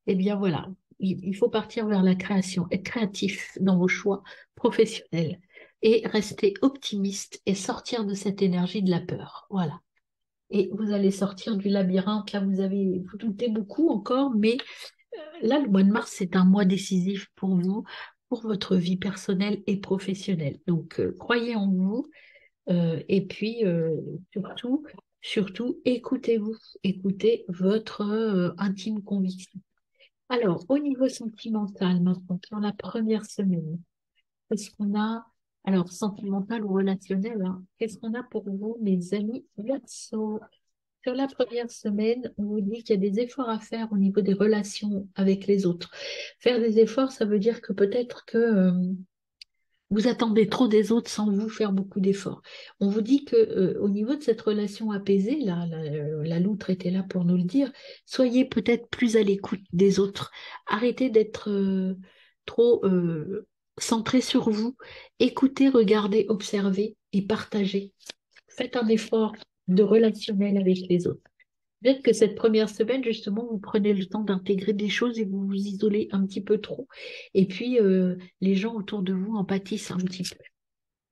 Eh bien voilà, il faut partir vers la création, être créatif dans vos choix professionnels et rester optimiste et sortir de cette énergie de la peur. Voilà. Et vous allez sortir du labyrinthe. Là, vous doutez beaucoup encore, mais là, le mois de mars, c'est un mois décisif pour vous, pour votre vie personnelle et professionnelle. Donc, croyez en vous. Et puis, surtout, écoutez-vous, écoutez votre intime conviction. Alors, au niveau sentimental, maintenant, sur la première semaine, qu'est-ce qu'on a? Alors, sentimental ou relationnel, hein, qu'est-ce qu'on a pour vous, mes amis Verseau? Sur la première semaine, on vous dit qu'il y a des efforts à faire au niveau des relations avec les autres. Faire des efforts, ça veut dire que peut-être que vous attendez trop des autres sans vous faire beaucoup d'efforts. On vous dit que au niveau de cette relation apaisée, là, la loutre était là pour nous le dire, soyez peut-être plus à l'écoute des autres. Arrêtez d'être trop centré sur vous. Écoutez, regardez, observez et partagez. Faites un effort de relationnel avec les autres. Peut-être que cette première semaine, justement, vous prenez le temps d'intégrer des choses et vous vous isolez un petit peu trop. Et puis, les gens autour de vous en pâtissent un petit peu.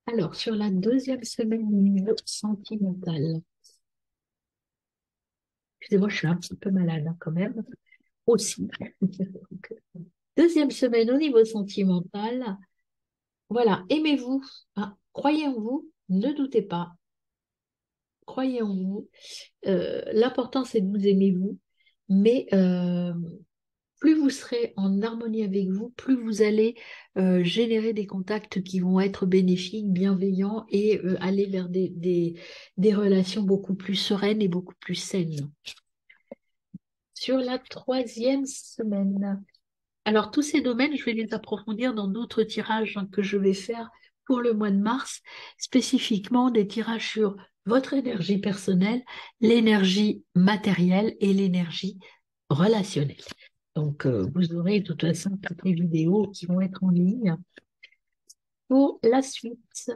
Alors, sur la deuxième semaine au niveau sentimental, excusez-moi, je suis un petit peu malade hein, quand même, aussi. Donc, deuxième semaine au niveau sentimental, voilà, aimez-vous, hein, croyez en vous, ne doutez pas, croyez en vous. L'important, c'est de vous aimer vous, mais plus vous serez en harmonie avec vous, plus vous allez générer des contacts qui vont être bénéfiques, bienveillants et aller vers des relations beaucoup plus sereines et beaucoup plus saines. Sur la troisième semaine. Alors, tous ces domaines, je vais les approfondir dans d'autres tirages que je vais faire pour le mois de mars, spécifiquement des tirages sur votre énergie personnelle, l'énergie matérielle et l'énergie relationnelle. Donc, vous aurez de toute façon toutes les vidéos qui vont être en ligne pour la suite.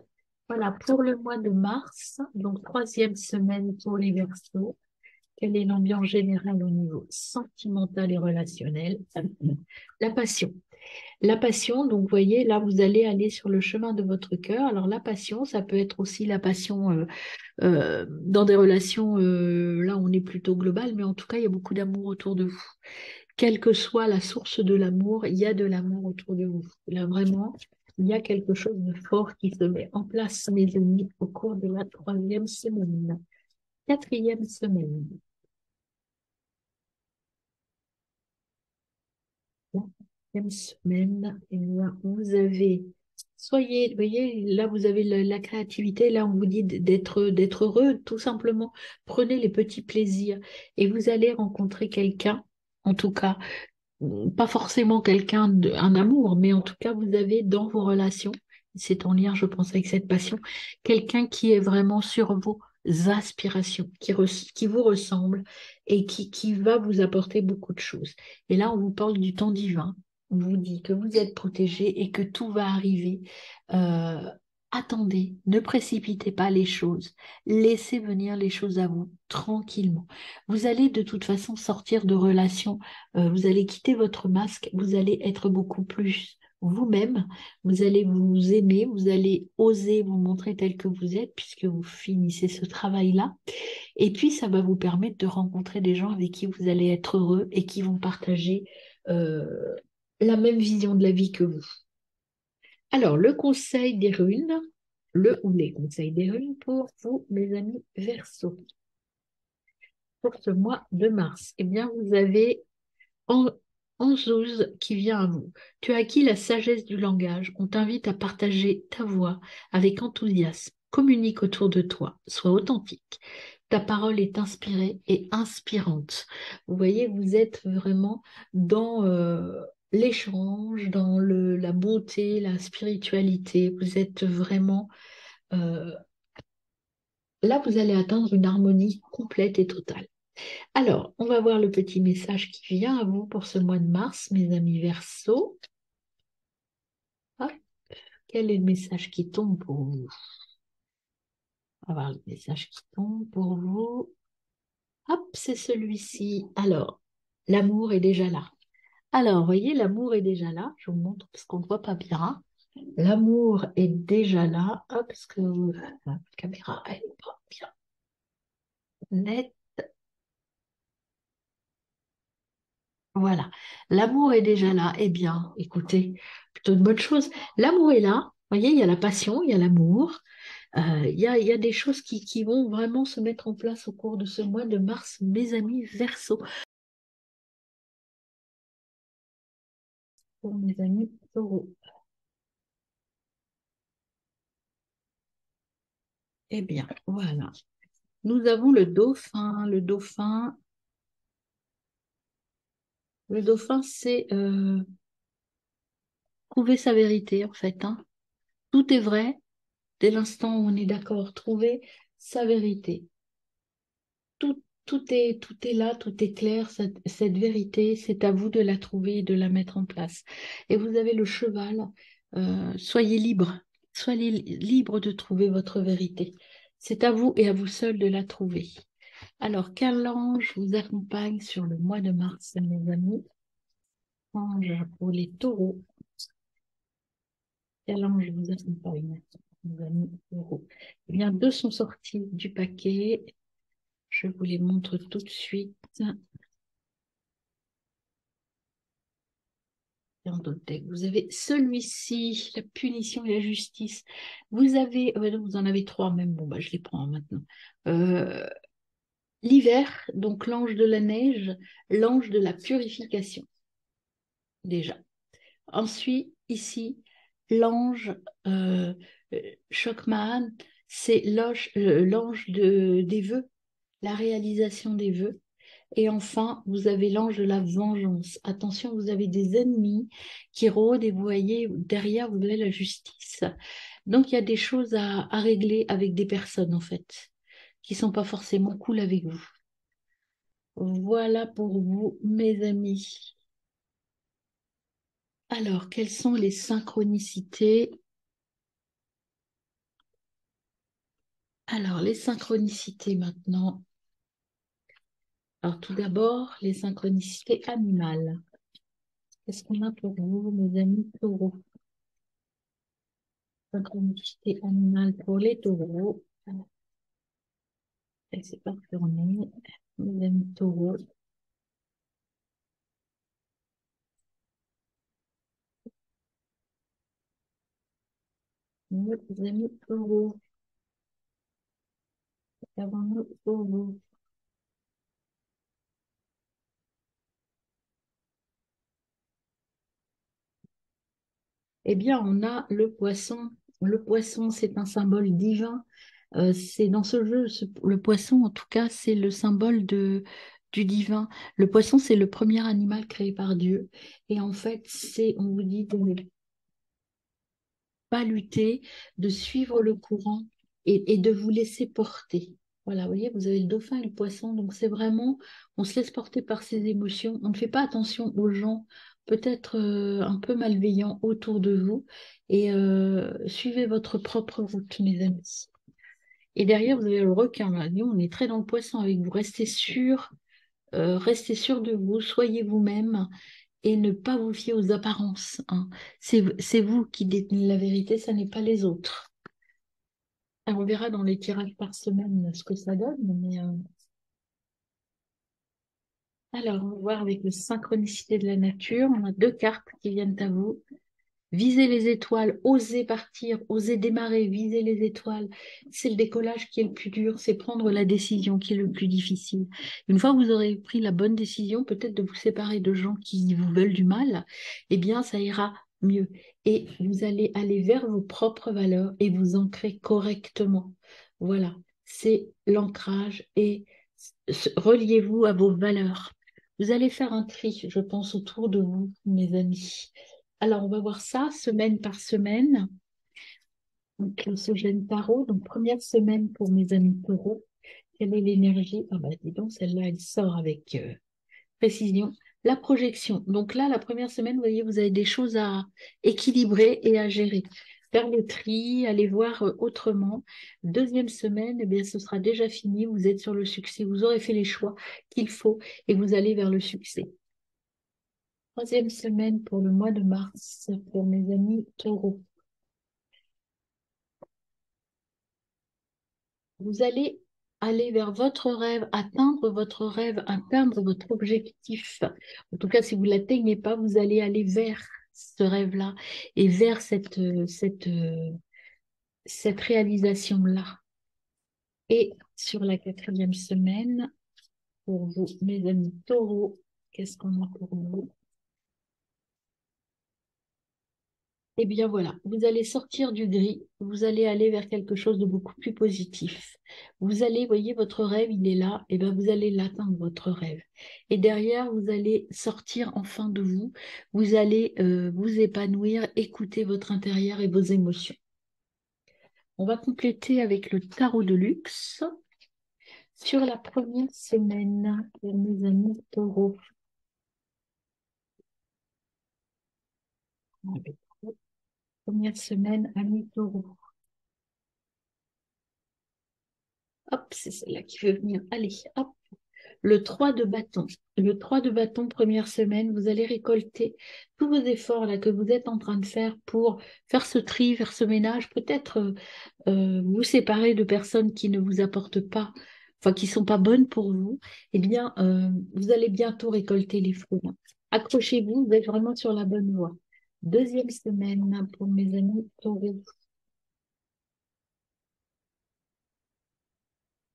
Voilà, pour le mois de mars, donc troisième semaine pour les Verseaux. Quelle est l'ambiance générale au niveau sentimental et relationnel? La passion. La passion, donc vous voyez, là, vous allez aller sur le chemin de votre cœur. Alors, la passion, ça peut être aussi la passion dans des relations, là, on est plutôt global, mais en tout cas, il y a beaucoup d'amour autour de vous. Quelle que soit la source de l'amour, il y a de l'amour autour de vous. Là, vraiment, il y a quelque chose de fort qui se met en place, mes amis, au cours de la troisième semaine. Quatrième semaine. La quatrième semaine, eh bien, vous avez, soyez, vous voyez, là vous avez la créativité, là on vous dit d'être heureux, tout simplement. Prenez les petits plaisirs et vous allez rencontrer quelqu'un, en tout cas, pas forcément quelqu'un, un amour, mais en tout cas vous avez dans vos relations, c'est en lien, je pense, avec cette passion, quelqu'un qui est vraiment sur vos aspirations, qui vous ressemble et qui va vous apporter beaucoup de choses. Et là, on vous parle du temps divin. On vous dit que vous êtes protégé et que tout va arriver. Euh, Attendez, ne précipitez pas les choses. Laissez venir les choses à vous tranquillement. Vous allez de toute façon sortir de relations, vous allez quitter votre masque, vous allez être beaucoup plus vous-même, vous allez vous aimer, vous allez oser vous montrer tel que vous êtes puisque vous finissez ce travail-là. Et puis, ça va vous permettre de rencontrer des gens avec qui vous allez être heureux et qui vont partager euh, la même vision de la vie que vous. Alors, le conseil des runes, le ou les conseils des runes pour vous, mes amis Verseau, pour ce mois de mars. Eh bien, vous avez en, Anzouze qui vient à vous. Tu as acquis la sagesse du langage. On t'invite à partager ta voix avec enthousiasme. Communique autour de toi. Sois authentique. Ta parole est inspirée et inspirante. Vous voyez, vous êtes vraiment dans l'échange, dans la beauté, la spiritualité. Vous êtes vraiment... euh, là, vous allez atteindre une harmonie complète et totale. Alors, on va voir le petit message qui vient à vous pour ce mois de mars, mes amis Verseaux. Hop, quel est le message qui tombe pour vous? On va voir le message qui tombe pour vous. Hop, c'est celui-ci. Alors, l'amour est déjà là. Alors, vous voyez, l'amour est déjà là. Je vous montre parce qu'on ne voit pas bien. L'amour est déjà là. Hop, parce que la caméra, elle n'est pas bien nette. Voilà, l'amour est déjà là. Eh bien, écoutez, plutôt une bonne chose. L'amour est là. Vous voyez, il y a la passion, il y a l'amour. Il y a des choses qui vont vraiment se mettre en place au cours de ce mois de mars, mes amis Verseau. Pour mes amis Taureau. Eh bien, voilà. Nous avons le dauphin. Le dauphin, c'est trouver sa vérité, en fait, hein. Tout est vrai dès l'instant où on est d'accord. Trouver sa vérité. Tout est là, tout est clair. Cette vérité, c'est à vous de la trouver et de la mettre en place. Et vous avez le cheval. Soyez libre. Soyez libre de trouver votre vérité. C'est à vous et à vous seul de la trouver. Alors, quel ange vous accompagne sur le mois de mars, mes amis? Ange pour les taureaux. Quel ange vous accompagne, mes amis taureaux? Eh bien, deux sont sortis du paquet. Je vous les montre tout de suite. Dans d'autres decks. Vous avez celui-ci, la punition et la justice. Vous avez, vous en avez trois même. Bon, bah, je les prends maintenant. Euh, L'hiver, donc l'ange de la neige, l'ange de la purification. déjà. Ensuite, ici, l'ange euh, Chokmah, c'est l'ange des vœux, la réalisation des vœux. Et enfin, vous avez l'ange de la vengeance. Attention, vous avez des ennemis qui rôdent et vous voyez, derrière, vous avez la justice. Donc, il y a des choses à régler avec des personnes, en fait, qui sont pas forcément cool avec vous. Voilà pour vous, mes amis. Alors, quelles sont les synchronicités? Alors, les synchronicités maintenant. Alors, tout d'abord, les synchronicités animales. Qu'est-ce qu'on a pour vous, mes amis taureaux? Synchronicité animale pour les taureaux. Et c'est pas tourné. Mes amis taureaux. Mes amis taureaux. Avons-nous pour vous? Eh bien, on a le poisson. Le poisson, c'est un symbole divin. C'est dans ce jeu, le poisson, en tout cas, c'est le symbole du divin. Le poisson, c'est le premier animal créé par Dieu. Et en fait, on vous dit de ne pas lutter, de suivre le courant et de vous laisser porter. Voilà, vous voyez, vous avez le dauphin et le poisson, donc c'est vraiment, on se laisse porter par ses émotions, on ne fait pas attention aux gens peut-être un peu malveillants autour de vous et suivez votre propre route, mes amis. Et derrière, vous avez le requin, là. Nous, on est très dans le poisson avec vous. Restez sûr de vous, soyez vous-même et ne pas vous fier aux apparences, hein. C'est vous qui détenez la vérité, ça n'est pas les autres. Alors, on verra dans les tirages par semaine ce que ça donne. Alors, on va voir avec la synchronicité de la nature. On a deux cartes qui viennent à vous. Visez les étoiles, osez partir, osez démarrer, visez les étoiles. C'est le décollage qui est le plus dur, c'est prendre la décision qui est le plus difficile. Une fois que vous aurez pris la bonne décision, peut-être de vous séparer de gens qui vous veulent du mal, eh bien, ça ira mieux. Et vous allez aller vers vos propres valeurs et vous ancrer correctement. Voilà, c'est l'ancrage et reliez-vous à vos valeurs. Vous allez faire un tri, je pense, autour de vous, mes amis. Alors, on va voir ça semaine par semaine. Donc, ce gène tarot. Donc, première semaine pour mes amis taureaux. Quelle est l'énergie? Ah bah, dis donc, celle-là, elle sort avec précision. La projection. Donc là, la première semaine, vous voyez, vous avez des choses à équilibrer et à gérer. Faire le tri, aller voir autrement. Deuxième semaine, eh bien, ce sera déjà fini. Vous êtes sur le succès. Vous aurez fait les choix qu'il faut et vous allez vers le succès. Troisième semaine pour le mois de mars pour mes amis taureaux. Vous allez aller vers votre rêve, atteindre votre objectif. En tout cas, si vous ne l'atteignez pas, vous allez aller vers ce rêve-là et vers cette réalisation-là. Et sur la quatrième semaine, pour vous, mes amis taureaux, qu'est-ce qu'on a pour vous? Eh bien voilà, vous allez sortir du gris, vous allez aller vers quelque chose de beaucoup plus positif. Vous allez, voyez, votre rêve, il est là, et bien vous allez l'atteindre, votre rêve. Et derrière, vous allez sortir enfin de vous, vous allez vous épanouir, écouter votre intérieur et vos émotions. On va compléter avec le tarot de luxe sur la première semaine pour mes amis taureaux. Première semaine, amis taureaux. Hop, c'est celle-là qui veut venir. Allez, hop. Le 3 de bâton. Le 3 de bâton, première semaine, vous allez récolter tous vos efforts là que vous êtes en train de faire pour faire ce tri, faire ce ménage, peut-être vous séparer de personnes qui ne vous apportent pas, enfin qui ne sont pas bonnes pour vous. Eh bien, vous allez bientôt récolter les fruits. Accrochez-vous, vous êtes vraiment sur la bonne voie. Deuxième semaine pour mes amis taureaux.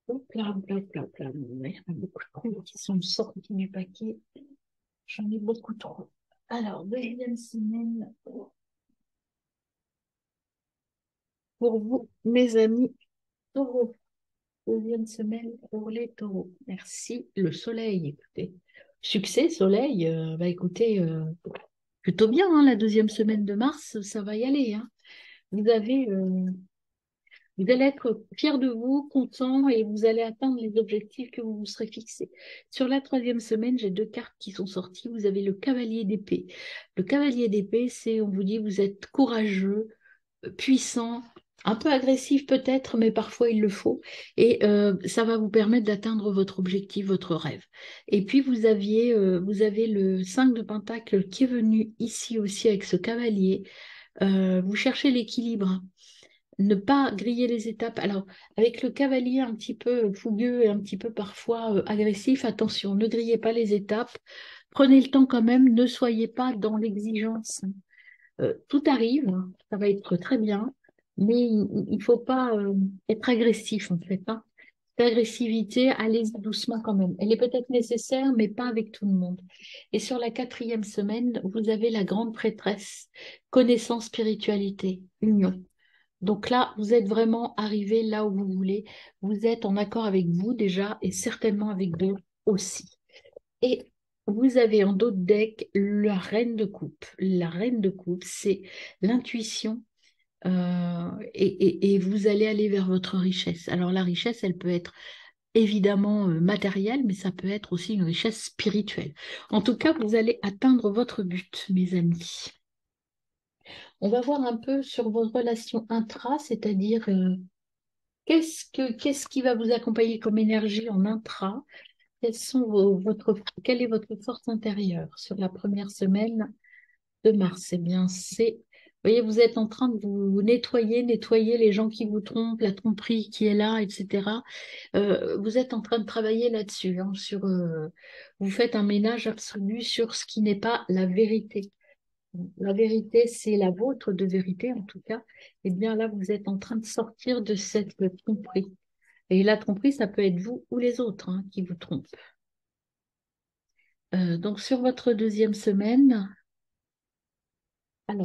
Hop là, hop là, hop là, hop là. Il y en a beaucoup trop qui sont sortis du paquet. J'en ai beaucoup trop. Alors, deuxième semaine pour vous, mes amis taureaux. Deuxième semaine pour les taureaux. Merci. Le soleil, écoutez. Succès, soleil, bah écoutez, plutôt bien, hein, la deuxième semaine de mars, ça va y aller, hein. Vous avez, vous allez être fiers de vous, contents, et vous allez atteindre les objectifs que vous vous serez fixés. Sur la troisième semaine, j'ai deux cartes qui sont sorties. Vous avez le cavalier d'épée. Le cavalier d'épée, c'est, on vous dit, vous êtes courageux, puissant, un peu agressif peut-être, mais parfois il le faut. Et ça va vous permettre d'atteindre votre objectif, votre rêve. Et puis vous avez le 5 de Pentacle qui est venu ici aussi avec ce cavalier. Vous cherchez l'équilibre, ne pas griller les étapes. Alors, avec le cavalier un petit peu fougueux et un petit peu parfois agressif, attention, ne grillez pas les étapes. Prenez le temps quand même, ne soyez pas dans l'exigence. Tout arrive, hein, ça va être très bien, mais il ne faut pas être agressif en fait, hein. L'agressivité, allez-y doucement quand même. Elle est peut-être nécessaire, mais pas avec tout le monde. Et sur la quatrième semaine, vous avez la grande prêtresse, connaissance, spiritualité, union. Donc là, vous êtes vraiment arrivé là où vous voulez. Vous êtes en accord avec vous déjà et certainement avec d'autres aussi. Et vous avez en dos de deck la reine de coupe. La reine de coupe, c'est l'intuition, et vous allez aller vers votre richesse. Alors la richesse, elle peut être évidemment matérielle, mais ça peut être aussi une richesse spirituelle. En tout cas, vous allez atteindre votre but, mes amis. On va voir un peu sur vos relations intra, c'est-à-dire qu'est-ce qui va vous accompagner comme énergie en intra? Quelle est votre force intérieure sur la première semaine de mars? Eh bien, vous voyez, vous êtes en train de vous nettoyer les gens qui vous trompent, la tromperie qui est là, etc. Vous êtes en train de travailler là-dessus, hein, vous faites un ménage absolu sur ce qui n'est pas la vérité. La vérité, c'est la vôtre de vérité, en tout cas. Eh bien, là, vous êtes en train de sortir de cette tromperie. Et la tromperie, ça peut être vous ou les autres, hein, qui vous trompent. Donc, sur votre deuxième semaine,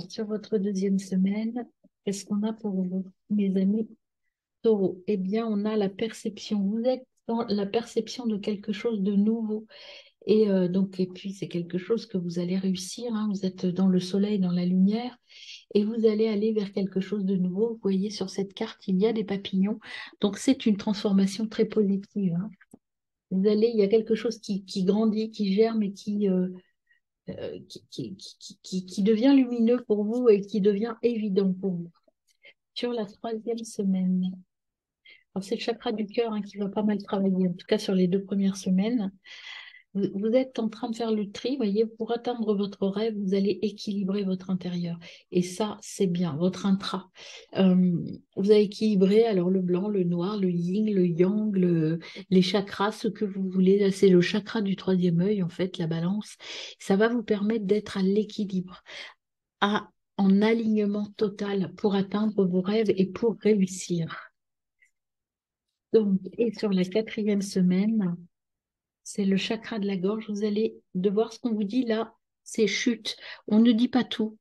sur votre deuxième semaine, qu'est-ce qu'on a pour vous, mes amis taureaux? Eh bien, on a la perception. Vous êtes dans la perception de quelque chose de nouveau. Et puis, c'est quelque chose que vous allez réussir, hein. Vous êtes dans le soleil, dans la lumière, et vous allez aller vers quelque chose de nouveau. Vous voyez, sur cette carte, il y a des papillons. Donc, c'est une transformation très positive, hein. Il y a quelque chose qui grandit, qui germe et qui devient lumineux pour vous et qui devient évident pour vous. Sur la troisième semaine, alors c'est le chakra du cœur, hein, qui va pas mal travailler, en tout cas sur les 2 premières semaines. Vous êtes en train de faire le tri, voyez, pour atteindre votre rêve, vous allez équilibrer votre intérieur. Et ça, c'est bien, votre intra. Euh, vous avez équilibré alors le blanc, le noir, le yin, le yang, les chakras, ce que vous voulez. Là, c'est le chakra du troisième œil, en fait, la balance. Ça va vous permettre d'être à l'équilibre, en alignement total pour atteindre vos rêves et pour réussir. Donc, et sur la quatrième semaine, c'est le chakra de la gorge. Vous allez devoir, ce qu'on vous dit là, c'est chute. On ne dit pas tout.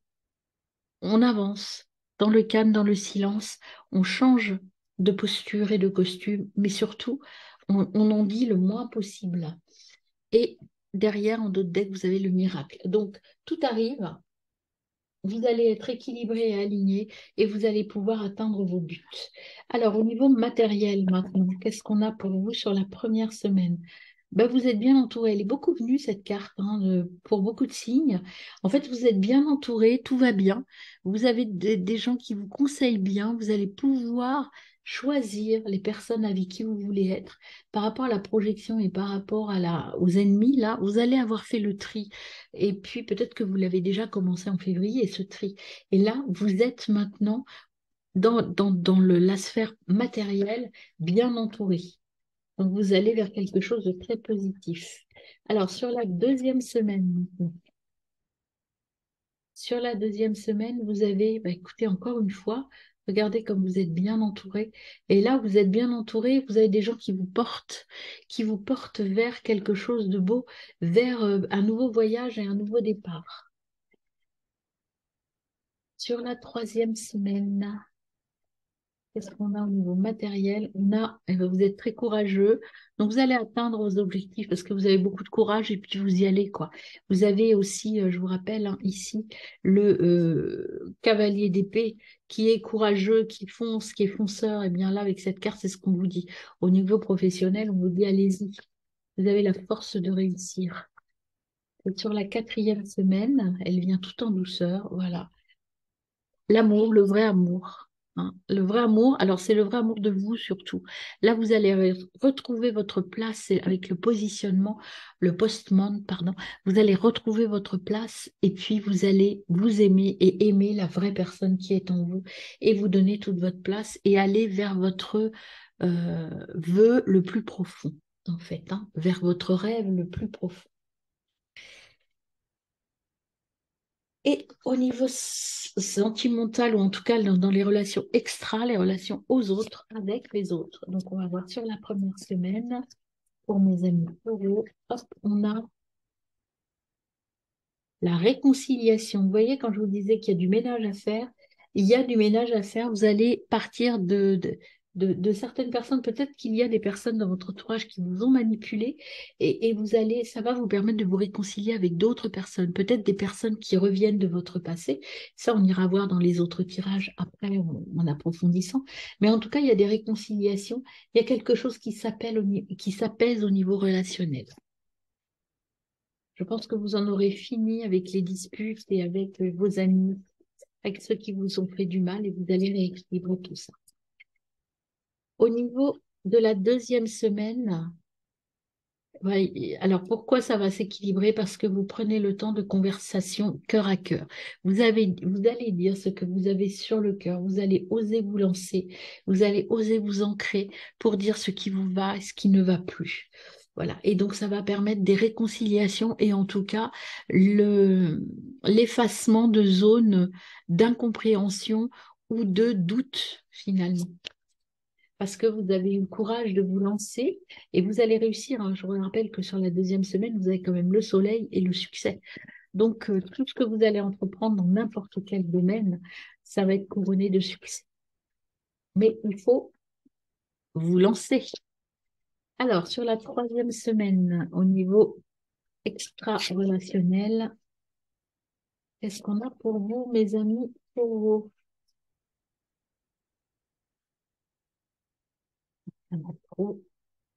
On avance dans le calme, dans le silence. On change de posture et de costume, mais surtout, on en dit le moins possible. Et derrière, en dos de deck, vous avez le miracle. Donc, tout arrive. Vous allez être équilibré et aligné et vous allez pouvoir atteindre vos buts. Alors, au niveau matériel maintenant, qu'est-ce qu'on a pour vous sur la première semaine? Ben, vous êtes bien entouré. Elle est beaucoup venue, cette carte, hein, pour beaucoup de signes. En fait, vous êtes bien entouré, tout va bien. Vous avez des gens qui vous conseillent bien. Vous allez pouvoir choisir les personnes avec qui vous voulez être. Par rapport à la projection et par rapport aux ennemis, là, vous allez avoir fait le tri. Et puis peut-être que vous l'avez déjà commencé en février, ce tri. Et là, vous êtes maintenant dans la sphère matérielle bien entouré. Donc vous allez vers quelque chose de très positif. Alors sur la deuxième semaine, maintenant, sur la deuxième semaine, vous avez, bah, écoutez, encore une fois, regardez comme vous êtes bien entouré. Et là, vous êtes bien entouré, vous avez des gens qui vous portent vers quelque chose de beau, vers un nouveau voyage et un nouveau départ. Sur la troisième semaine, qu'est-ce qu'on a au niveau matériel? On a, eh ben, vous êtes très courageux, donc vous allez atteindre vos objectifs parce que vous avez beaucoup de courage et puis vous y allez, quoi. Vous avez aussi, je vous rappelle, hein, ici, le cavalier d'épée qui est courageux, qui fonce, qui est fonceur. Et bien là, avec cette carte, c'est ce qu'on vous dit. Au niveau professionnel, on vous dit allez-y. Vous avez la force de réussir. Et sur la quatrième semaine, elle vient tout en douceur, voilà. L'amour, le vrai amour. Hein. Le vrai amour, alors c'est le vrai amour de vous surtout. Là, vous allez retrouver votre place avec le positionnement, le postman, pardon. Vous allez retrouver votre place et puis vous allez vous aimer et aimer la vraie personne qui est en vous et vous donner toute votre place et aller vers votre vœu le plus profond, en fait, hein, vers votre rêve le plus profond. Et au niveau sentimental, ou en tout cas dans les relations extra, les relations aux autres, avec les autres. Donc, on va voir sur la première semaine, pour mes amis taureaux, hop, on a la réconciliation. Vous voyez, quand je vous disais qu'il y a du ménage à faire, il y a du ménage à faire. Vous allez partir de certaines personnes. Peut-être qu'il y a des personnes dans votre entourage qui vous ont manipulé et vous allez, ça va vous permettre de vous réconcilier avec d'autres personnes. Peut-être des personnes qui reviennent de votre passé. Ça, on ira voir dans les autres tirages après en approfondissant. Mais en tout cas, il y a des réconciliations. Il y a quelque chose qui s'apaise au niveau relationnel. Je pense que vous en aurez fini avec les disputes et avec vos amis, avec ceux qui vous ont fait du mal et vous allez rééquilibrer tout ça. Au niveau de la deuxième semaine, ouais, alors pourquoi ça va s'équilibrer? Parce que vous prenez le temps de conversation cœur à cœur. Vous allez dire ce que vous avez sur le cœur, vous allez oser vous lancer, vous allez oser vous ancrer pour dire ce qui vous va et ce qui ne va plus. Voilà. Et donc ça va permettre des réconciliations et en tout cas l'effacement de zones d'incompréhension ou de doute finalement parce que vous avez eu le courage de vous lancer et vous allez réussir. Hein. Je vous rappelle que sur la deuxième semaine, vous avez quand même le soleil et le succès. Donc, tout ce que vous allez entreprendre dans n'importe quel domaine, ça va être couronné de succès. Mais il faut vous lancer. Alors, sur la troisième semaine, au niveau extra-relationnel, qu'est-ce qu'on a pour vous, mes amis taureaux? On a trop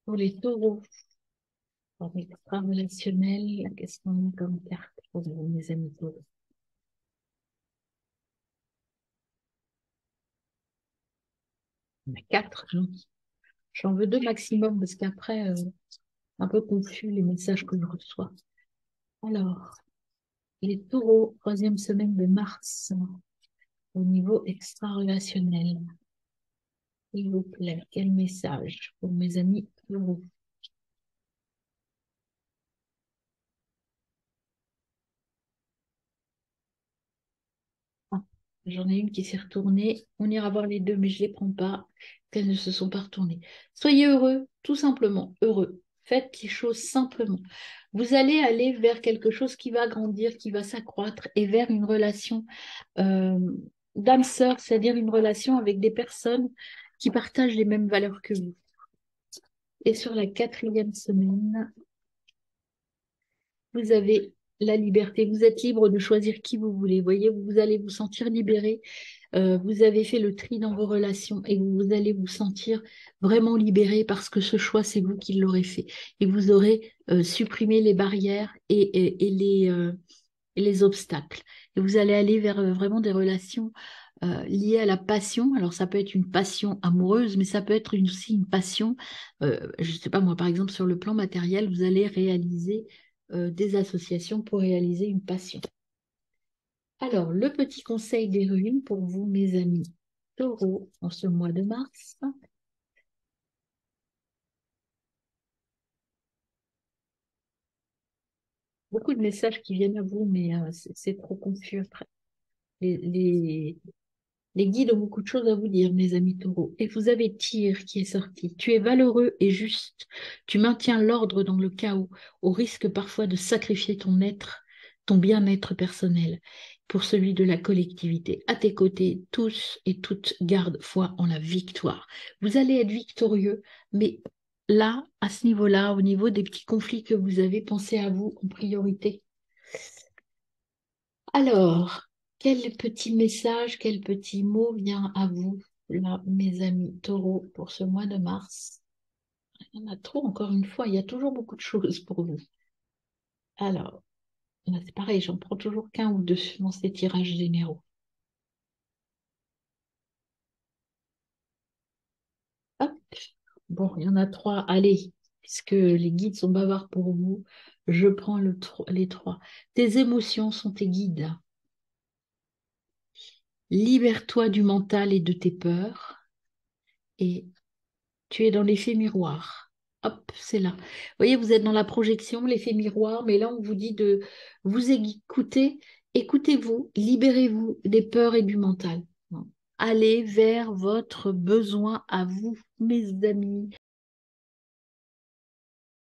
pour les taureaux. En extra-relationnel, qu'est-ce qu'on a comme carte pour vous, mes amis taureaux? On a quatre. J'en veux deux maximum parce qu'après, un peu confus les messages que je reçois. Alors, les taureaux, troisième semaine de mars, au niveau extra-relationnel. S'il vous plaît, quel message pour mes amis taureaux? Ah, j'en ai une qui s'est retournée. On ira voir les deux, mais je ne les prends pas. Qu'elles ne se sont pas retournées. Soyez heureux, tout simplement, heureux. Faites les choses simplement. Vous allez aller vers quelque chose qui va grandir, qui va s'accroître et vers une relation euh, d'âme sœur, c'est-à-dire une relation avec des personnes qui partagent les mêmes valeurs que vous. Et sur la quatrième semaine, vous avez la liberté. Vous êtes libre de choisir qui vous voulez. Vous voyez, vous allez vous sentir libéré. Vous avez fait le tri dans vos relations et vous allez vous sentir vraiment libéré parce que ce choix, c'est vous qui l'aurez fait. Et vous aurez supprimé les barrières et les obstacles. Et vous allez aller vers vraiment des relations liées à la passion. Alors ça peut être une passion amoureuse, mais ça peut être aussi une passion, je ne sais pas moi, par exemple sur le plan matériel, vous allez réaliser des associations pour réaliser une passion. Alors, le petit conseil des ruines pour vous, mes amis taureaux, en ce mois de mars. Beaucoup de messages qui viennent à vous, mais c'est trop confus après. Les, les, Les guides ont beaucoup de choses à vous dire, mes amis taureaux. Et vous avez Tyr qui est sorti. Tu es valeureux et juste. Tu maintiens l'ordre dans le chaos, au risque parfois de sacrifier ton être, ton bien-être personnel. pour celui de la collectivité. À tes côtés, tous et toutes gardent foi en la victoire. Vous allez être victorieux, mais là, à ce niveau-là, au niveau des petits conflits que vous avez, pensez à vous en priorité. Alors, quel petit message, quel petit mot vient à vous, là, mes amis taureaux, pour ce mois de mars? Il y en a trop, encore une fois, il y a toujours beaucoup de choses pour vous. Alors, là, c'est pareil, j'en prends toujours qu'un ou deux dans ces tirages généraux. Hop, bon, il y en a trois. Allez, puisque les guides sont bavards pour vous, je prends les trois. Tes émotions sont tes guides. Libère-toi du mental et de tes peurs. Et tu es dans l'effet miroir. Hop, c'est là. Vous voyez, vous êtes dans la projection, l'effet miroir, mais là, on vous dit de vous écouter. Écoutez-vous, libérez-vous des peurs et du mental. Allez vers votre besoin à vous, mes amis.